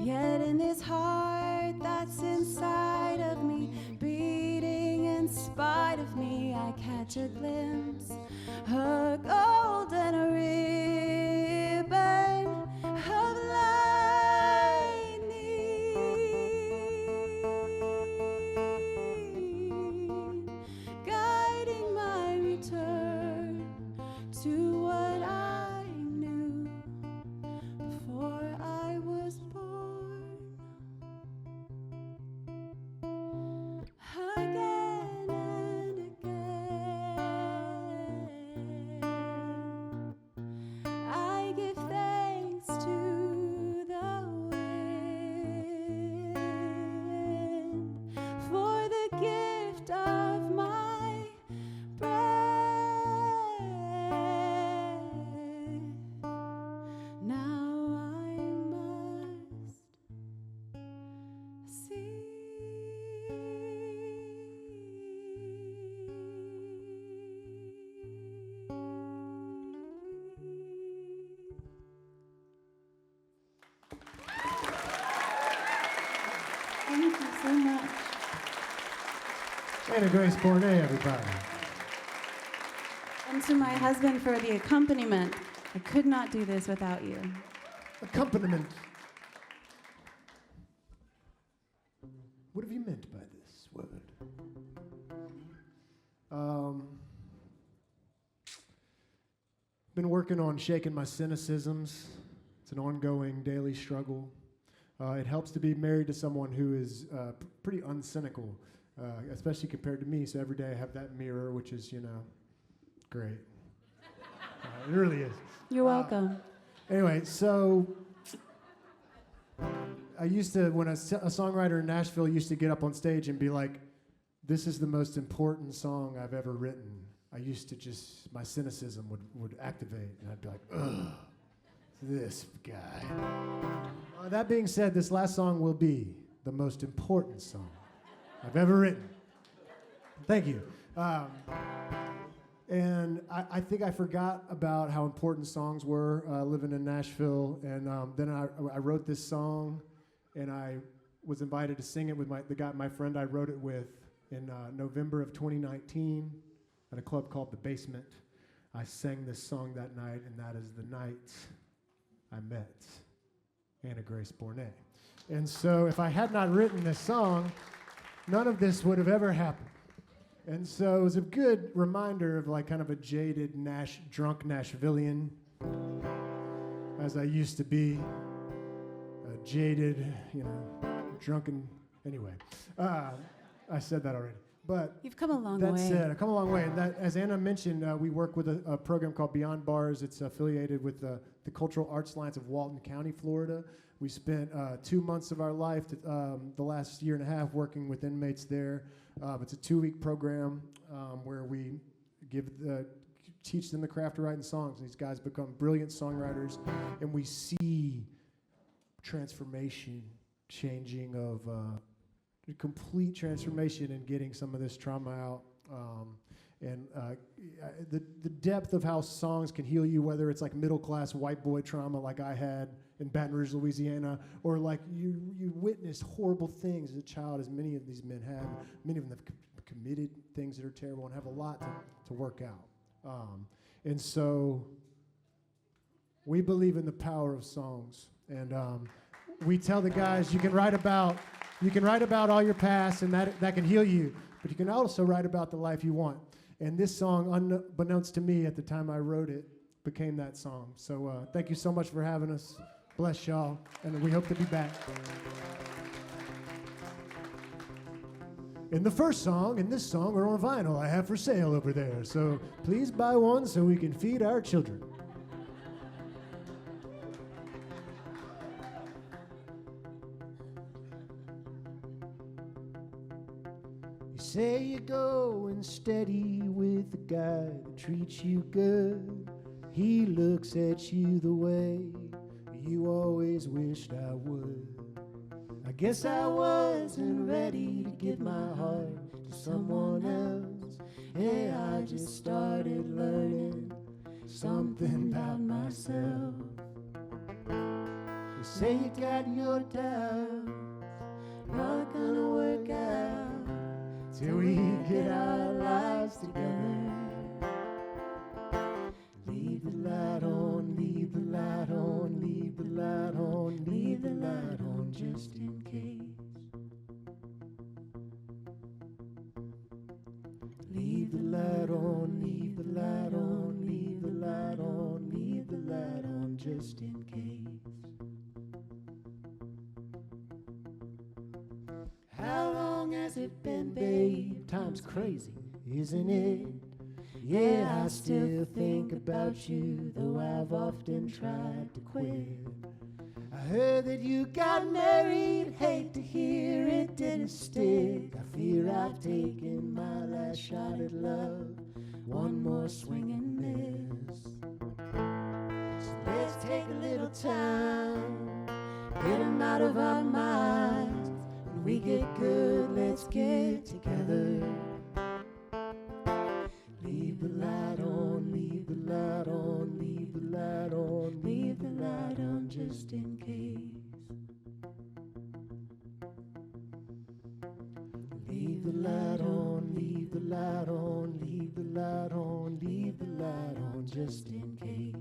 Yet in this heart that's inside of me, beating in spite of me, I catch a glimpse, a golden ribbon of lightning, guiding my return to what I knew before I was born. Again and again, I give thanks to the wind for the gift of my breath. Now I must see. Thank you so much. And a Grace Borne, everybody. And to my husband for the accompaniment. I could not do this without you. Accompaniment. What have you meant by this word? Been working on shaking my cynicisms. It's an ongoing daily struggle. It helps to be married to someone who is pretty uncynical, especially compared to me. So every day I have that mirror, which is, great. It really is. You're welcome. Anyway, so I used to, when a songwriter in Nashville used to get up on stage and be like, this is the most important song I've ever written, I used to just, my cynicism would activate, and I'd be like, ugh, this guy. That being said, this last song will be the most important song I've ever written. Thank you. And I think I forgot about how important songs were living in Nashville. And then I wrote this song, and I was invited to sing it with my friend I wrote it with in November of 2019 at a club called The Basement. I sang this song that night, and that is the night I met Anna Grace Borne. And so if I had not written this song, none of this would have ever happened. And so it was a good reminder of like kind of a jaded, drunk Nashvilleian, as I used to be, a jaded, drunken, anyway. I said that already. But You've come a long that way. said, I've come a long way. And that, as Anna mentioned, we work with a program called Beyond Bars. It's affiliated with the Cultural Arts Alliance of Walton County, Florida. We spent 2 months of our life, the last year and a half, working with inmates there. It's a 2-week program where we teach them the craft of writing songs. These guys become brilliant songwriters, and we see transformation, changing of complete transformation in getting some of this trauma out. The depth of how songs can heal you, whether it's like middle-class white boy trauma like I had in Baton Rouge, Louisiana, or like you witnessed horrible things as a child, as many of these men have. Many of them have committed things that are terrible and have a lot to work out. And so we believe in the power of songs. And we tell the guys, you can write about all your past, and that can heal you, but you can also write about the life you want. And this song, unbeknownst to me at the time I wrote it, became that song. So thank you so much for having us. Bless y'all, and we hope to be back. And the first song and this song are on vinyl I have for sale over there. So please buy one so we can feed our children. You say you're going steady with the guy that treats you good. He looks at you the way you always wished I would. I guess I wasn't ready to give my heart to someone else. Yeah, I just started learning something about myself. You say you got your doubts, not gonna work out till we get our lives together. Leave the light on, leave the light on, leave the light on, leave the light on just in case. Leave the light on, leave the light on, leave the light on, leave the light on just in case. How long has it been, babe? Time's crazy, isn't it? Yeah, I still think about you, though I've often tried to quit. I heard that you got married, hate to hear it didn't stick. I fear I've taken my last shot at love, one more swing and miss. So let's take a little time, get them out of our minds. When we get good, let's get together. Leave the light on, leave the light on, leave the light on, leave the light on just in case. Leave the light on, leave the light on, leave the light on, leave the light on just in case.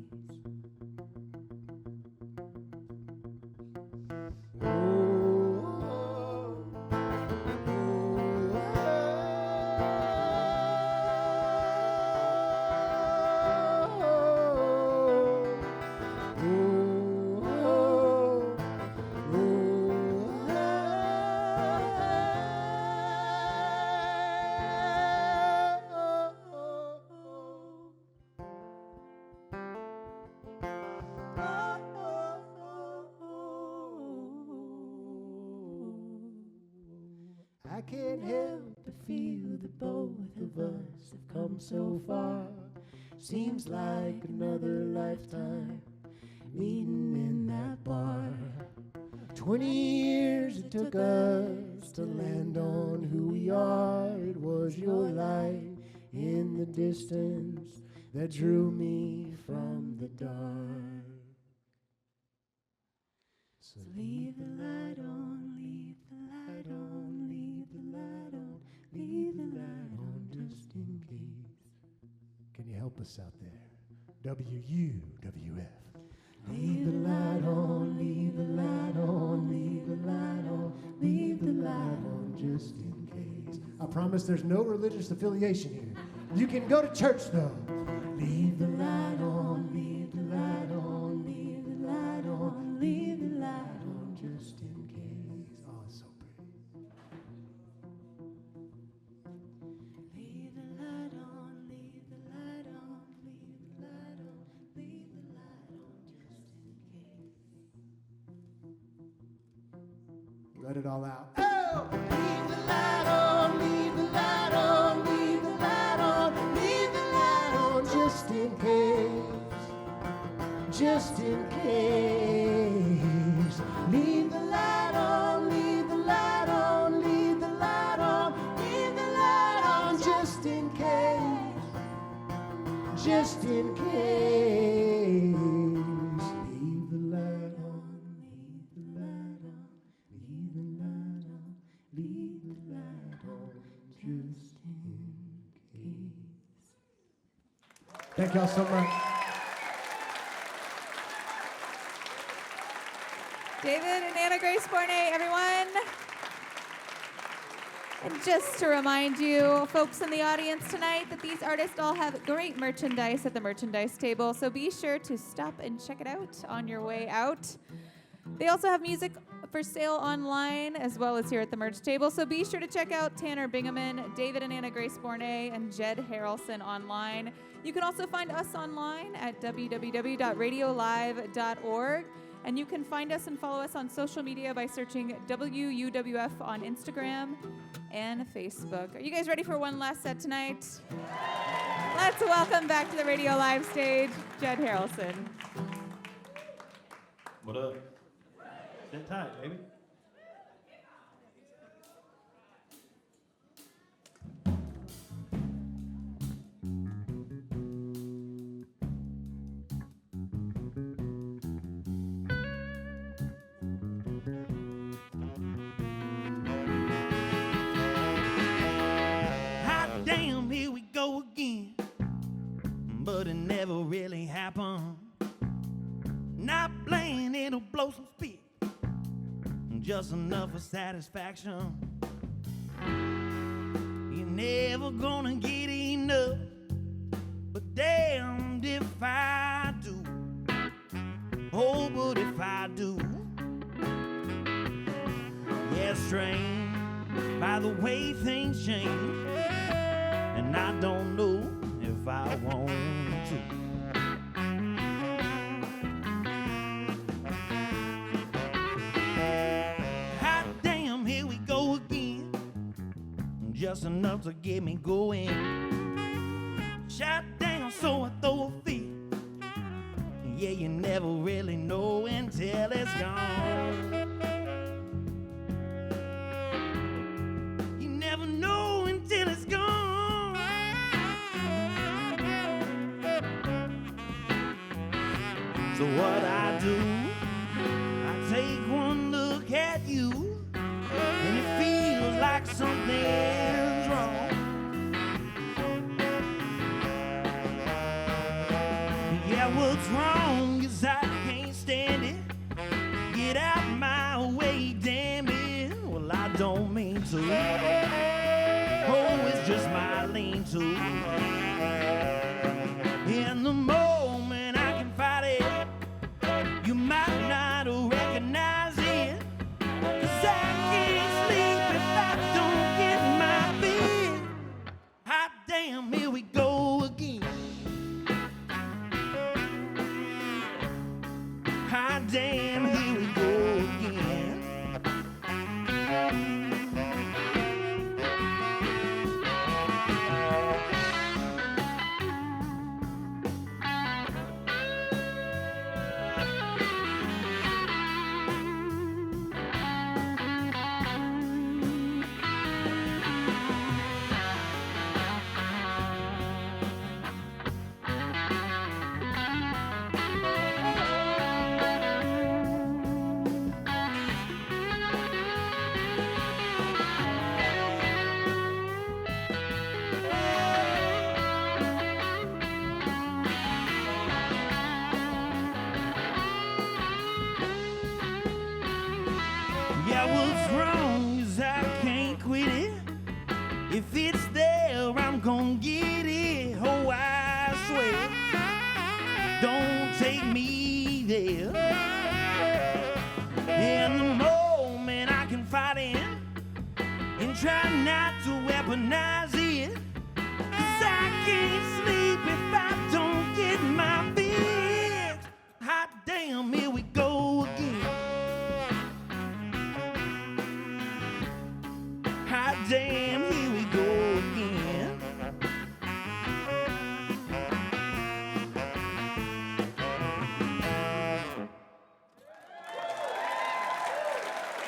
I can't help but feel that both of us have come so far. Seems like another lifetime meeting in that bar. 20 years it took us to land on who we are. It was your light in the distance that drew me from the dark. So leave the light on, leave the light on, leave the light on, leave the light on just in case. Can you help us out there? WUWF. Leave the light on, leave the light on, leave the light on, leave the light on just in case. I promise there's no religious affiliation here. You can go to church though. Leave the light on, leave the light on, leave the light on, leave the light on just in case. Oh, it's so pretty. Leave the light on, leave the light on, leave the light on, leave the light on just in case. Let it all out. Oh! Leave the light on, leave the light on, leave the light on, leave the light on just in case. Just in case. Leave the light on, leave the light on, leave the light on, leave the light on just in case. Just in case. Leave the light on, leave the light on, leave the light on, leave the light on just in case. Thank y'all so much. David and Anna Grace Borne, everyone. And just to remind you, folks in the audience tonight, that these artists all have great merchandise at the merchandise table, so be sure to stop and check it out on your way out. They also have music for sale online as well as here at the merch table, so be sure to check out Tanner Bingaman, David and Anna Grace Borne, and Jed Harrelson online. You can also find us online at www.radiolive.org. And you can find us and follow us on social media by searching WUWF on Instagram and Facebook. Are you guys ready for one last set tonight? Let's welcome back to the Radio Live stage, Jed Harrelson. What up? Sit tight, baby. Damn, here we go again. But it never really happened. Not playing, it'll blow some spit. Just enough for satisfaction. You're never gonna get enough. But damned if I do. Oh, but if I do. Yeah, strange by the way things change. And I don't know if I want to. Hot damn, here we go again. Just enough to get me going. Shot down, so I throw a fit. Yeah, you never really know until it's gone. You never know until it's gone. So what I do, I take one look at you, and it feels like something's wrong. Yeah, what's wrong is I can't stand it. Get out my way, damn it. Well, I don't mean to. Oh, it's just my lean-to. In the moment I can fight it. You might not recognize it, 'cause I can't sleep if I don't get my bed. Hot damn, here we go again. Hot damn, here we go again. Yeah, what's wrong is I can't quit it. If it's there, I'm gonna get it. Oh, I swear, don't take me there. In the moment I can fight it and try not to weaponize it. 'Cause I can't sleep if I don't get my fix. Hot damn, here we go again. Hot damn, here we go again.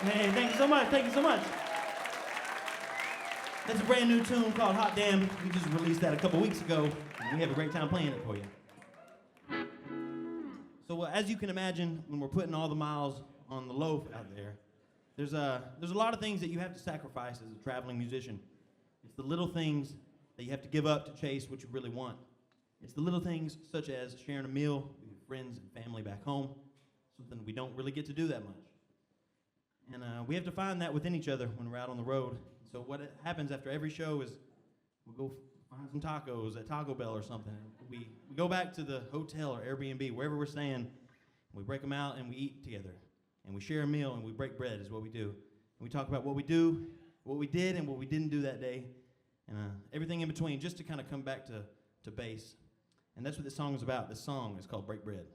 Hey, thank you so much. Thank you so much. That's a brand new tune called Hot Damn. We just released that a couple weeks ago. And we have a great time playing it for you. So as you can imagine, when we're putting all the miles on the loaf out there, there's a lot of things that you have to sacrifice as a traveling musician. It's the little things that you have to give up to chase what you really want. It's the little things such as sharing a meal with your friends and family back home, something we don't really get to do that much. And we have to find that within each other when we're out on the road. So what happens after every show is we'll go find some tacos at Taco Bell or something. We go back to the hotel or Airbnb, wherever we're staying. We break them out and we eat together. And we share a meal and we break bread is what we do. And we talk about what we do, what we did, and what we didn't do that day. And everything in between, just to kind of come back to base. And that's what this song is about. This song is called Break Bread.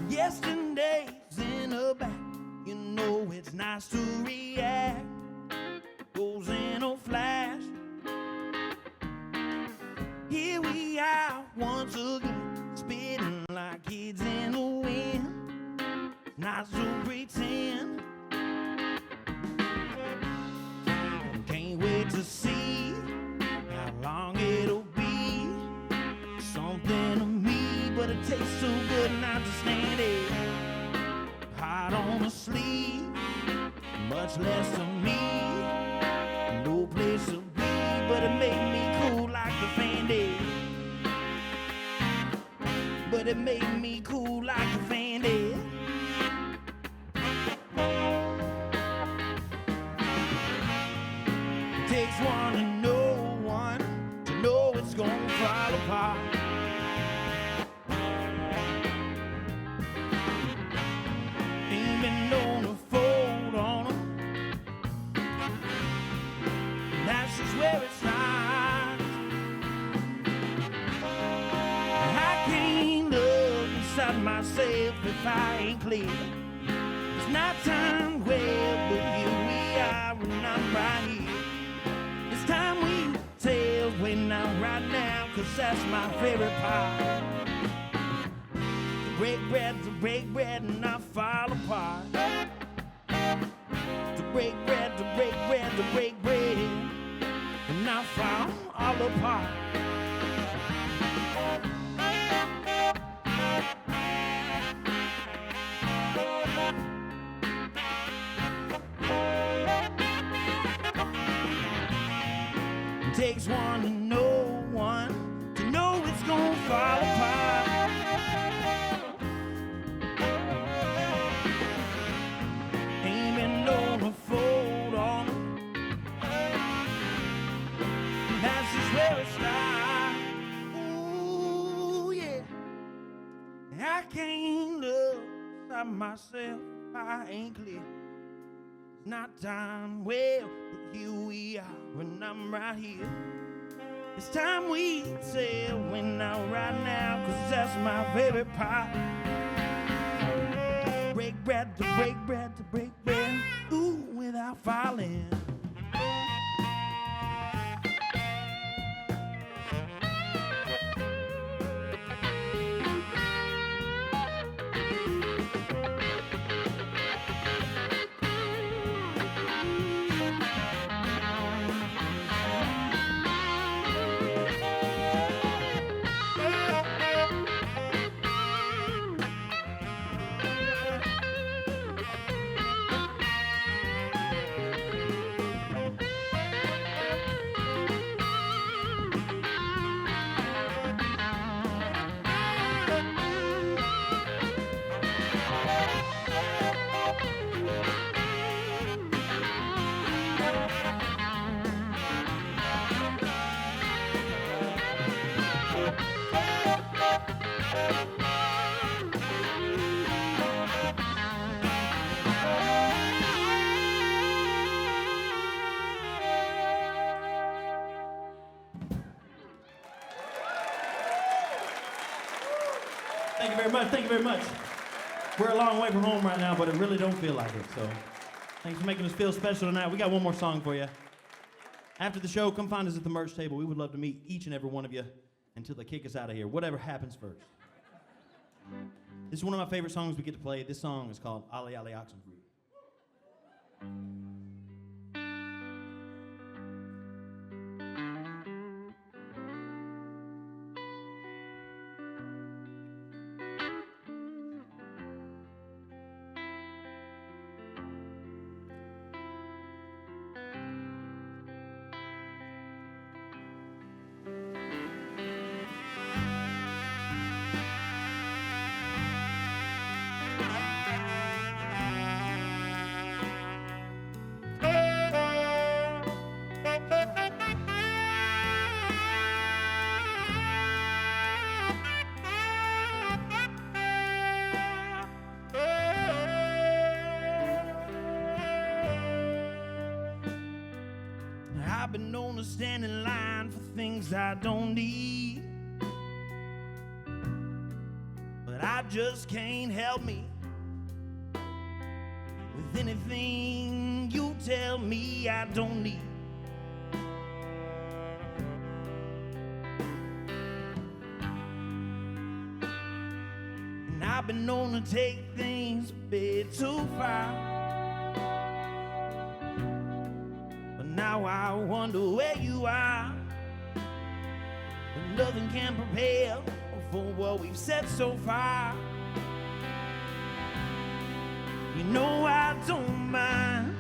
Yesterday's in a back, you know it's nice to react. Goes in a flash. Here we are once again, spitting like kids in the wind. Not to pretend. Can't wait to see how long it'll be. Something to me, but it tastes too good not to stand it. Hot on the sleeve, much less to me. No place to be, but it made me cool like the Fendi. But it made me cool like the Fendi. Takes one to know it's gonna fall apart. Ain't been known to fold on them. That's just where it starts. I can't look inside myself if I ain't clear. It's not time well, but here we are and I'm right here. It's time we tell when I'm right now, 'cause that's my favorite part. To break bread and not fall apart. To break bread, to break bread, to break bread and not fall all apart. It takes one to know it's gonna fall apart. Ain't been known to fold on them. That's just where it starts. Ooh, yeah. I can't look inside myself, I ain't clear. It's not time well, but here we are when I'm right here. It's time we say when I'm right now, 'cause that's my favorite part. Break bread, to break bread, to break bread, ooh, without falling. Thank you very much. Thank you very much. We're a long way from home right now, but it really don't feel like it. So thanks for making us feel special tonight. We got one more song for you. After the show, come find us at the merch table. We would love to meet each and every one of you until they kick us out of here, whatever happens first. This is one of my favorite songs we get to play. This song is called Ali Ali Oxenfree. I've been known to stand in line for things I don't need, but I just can't help me with anything you tell me I don't need. And I've been known to take things a bit too far, but now I wonder where you are. And nothing can prepare for what we've said so far. You know I don't mind.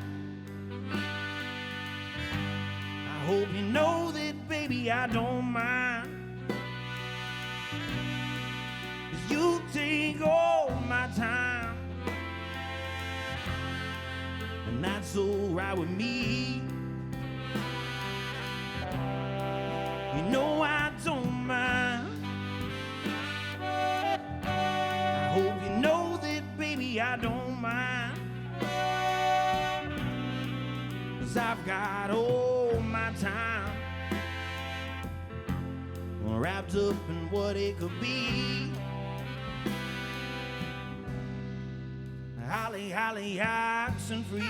I hope you know that, baby, I don't mind. 'Cause you take all my time, and that's alright with me. You know I don't mind. I hope you know that, baby, I don't mind. 'Cause I've got all my time wrapped up in what it could be. Holly, holly, oxen free.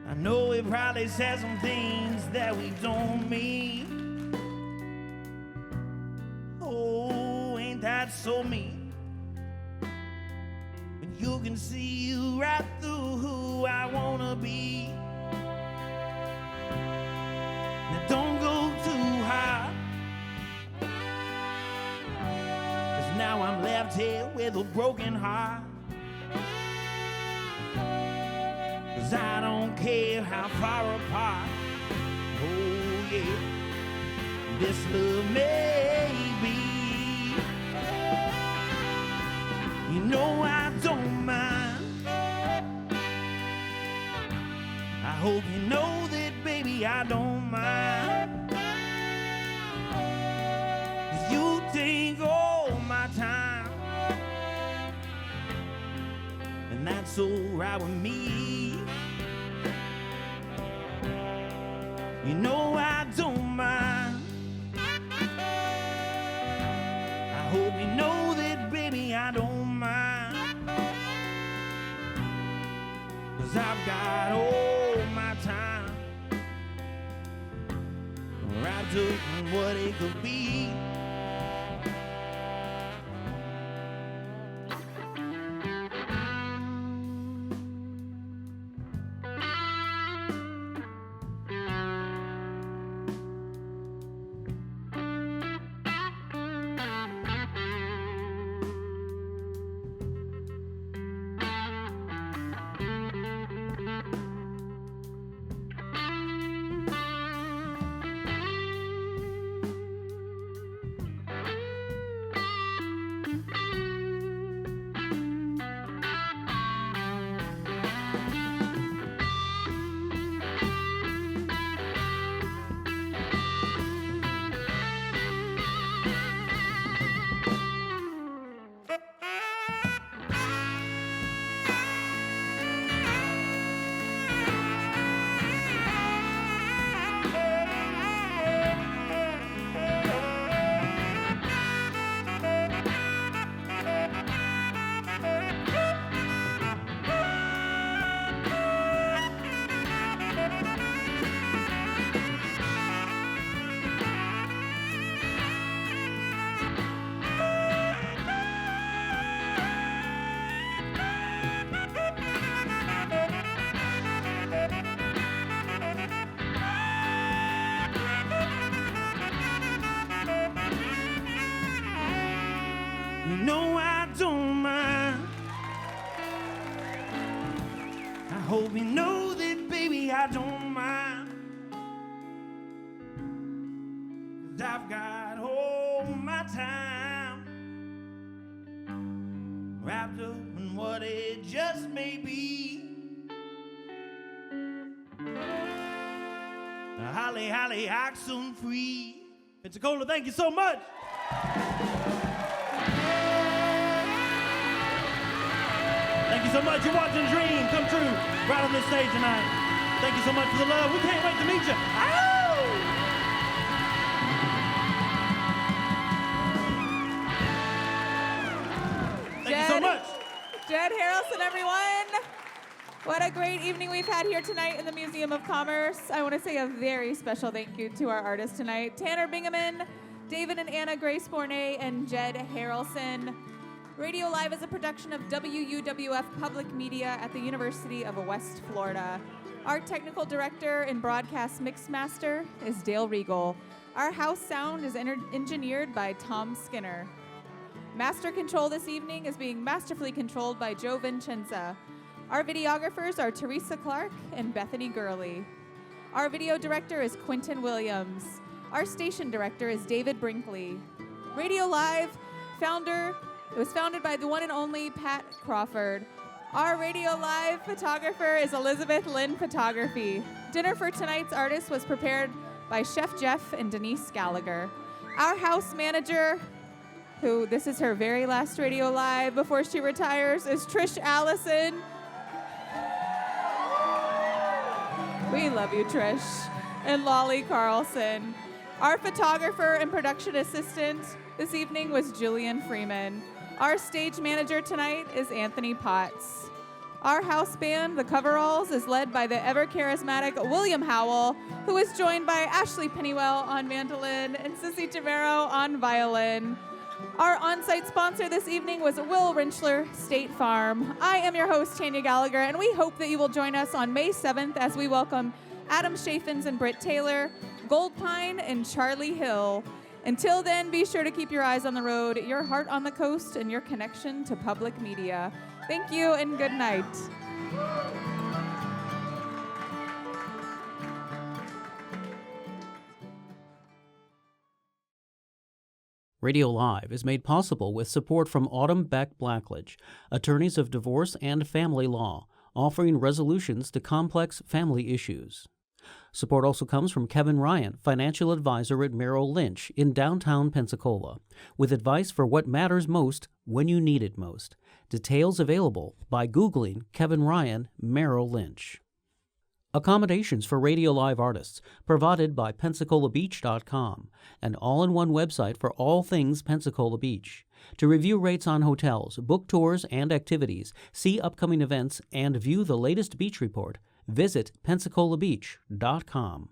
I know we probably said some things that we don't mean. Oh, ain't that so mean? But you can see right through who I wanna be. Now don't go too hard, 'cause now I'm left here with a broken heart. 'Cause I don't care how far apart, oh yeah, this love may be. You know I don't mind. I hope you know that, baby, I don't mind. 'Cause you take all my time, and that's alright with me. You know I don't mind. I hope you know that, baby, I don't mind. 'Cause I've got all my time wrapped up in what it could be. You know I don't mind. I hope you know that, baby, I don't mind. 'Cause I've got all my time wrapped up in what it just may be. Holly, holly, oxen free. Pensacola, thank you so much. Thank you so much. You're watching Dream come true right on this stage tonight. Thank you so much for the love. We can't wait to meet you. Ow! Thank you so much. Jed Harrelson, everyone. What a great evening we've had here tonight in the Museum of Commerce. I want to say a very special thank you to our artists tonight, Tanner Bingaman, David and Anna Grace Borne, and Jed Harrelson. Radio Live is a production of WUWF Public Media at the University of West Florida. Our technical director and broadcast mixmaster is Dale Regal. Our house sound is engineered by Tom Skinner. Master control this evening is being masterfully controlled by Joe Vincenza. Our videographers are Teresa Clark and Bethany Gurley. Our video director is Quentin Williams. Our station director is David Brinkley. Radio Live was founded by the one and only Pat Crawford. Our Radio Live photographer is Elizabeth Lynn Photography. Dinner for tonight's artist was prepared by Chef Jeff and Denise Gallagher. Our house manager, who this is her very last Radio Live before she retires, is Trish Allison. We love you, Trish. And Lolly Carlson. Our photographer and production assistant this evening was Julian Freeman. Our stage manager tonight is Anthony Potts. Our house band, the Coveralls, is led by the ever-charismatic William Howell, who is joined by Ashley Pennywell on mandolin and Sissy Tamero on violin. Our on-site sponsor this evening was Will Rinchler State Farm. I am your host, Tanya Gallagher, and we hope that you will join us on May 7th as we welcome Adam Chaffins and Britt Taylor, Gold Pine, and Charlie Hill. Until then, be sure to keep your eyes on the road, your heart on the coast, and your connection to public media. Thank you and good night. Radio Live is made possible with support from Autumn Beck Blackledge, attorneys of divorce and family law, offering resolutions to complex family issues. Support also comes from Kevin Ryan, financial advisor at Merrill Lynch in downtown Pensacola, with advice for what matters most when you need it most. Details available by Googling Kevin Ryan, Merrill Lynch. Accommodations for Radio Live artists provided by PensacolaBeach.com, an all-in-one website for all things Pensacola Beach. To review rates on hotels, book tours and activities, see upcoming events, and view the latest beach report, visit PensacolaBeach.com.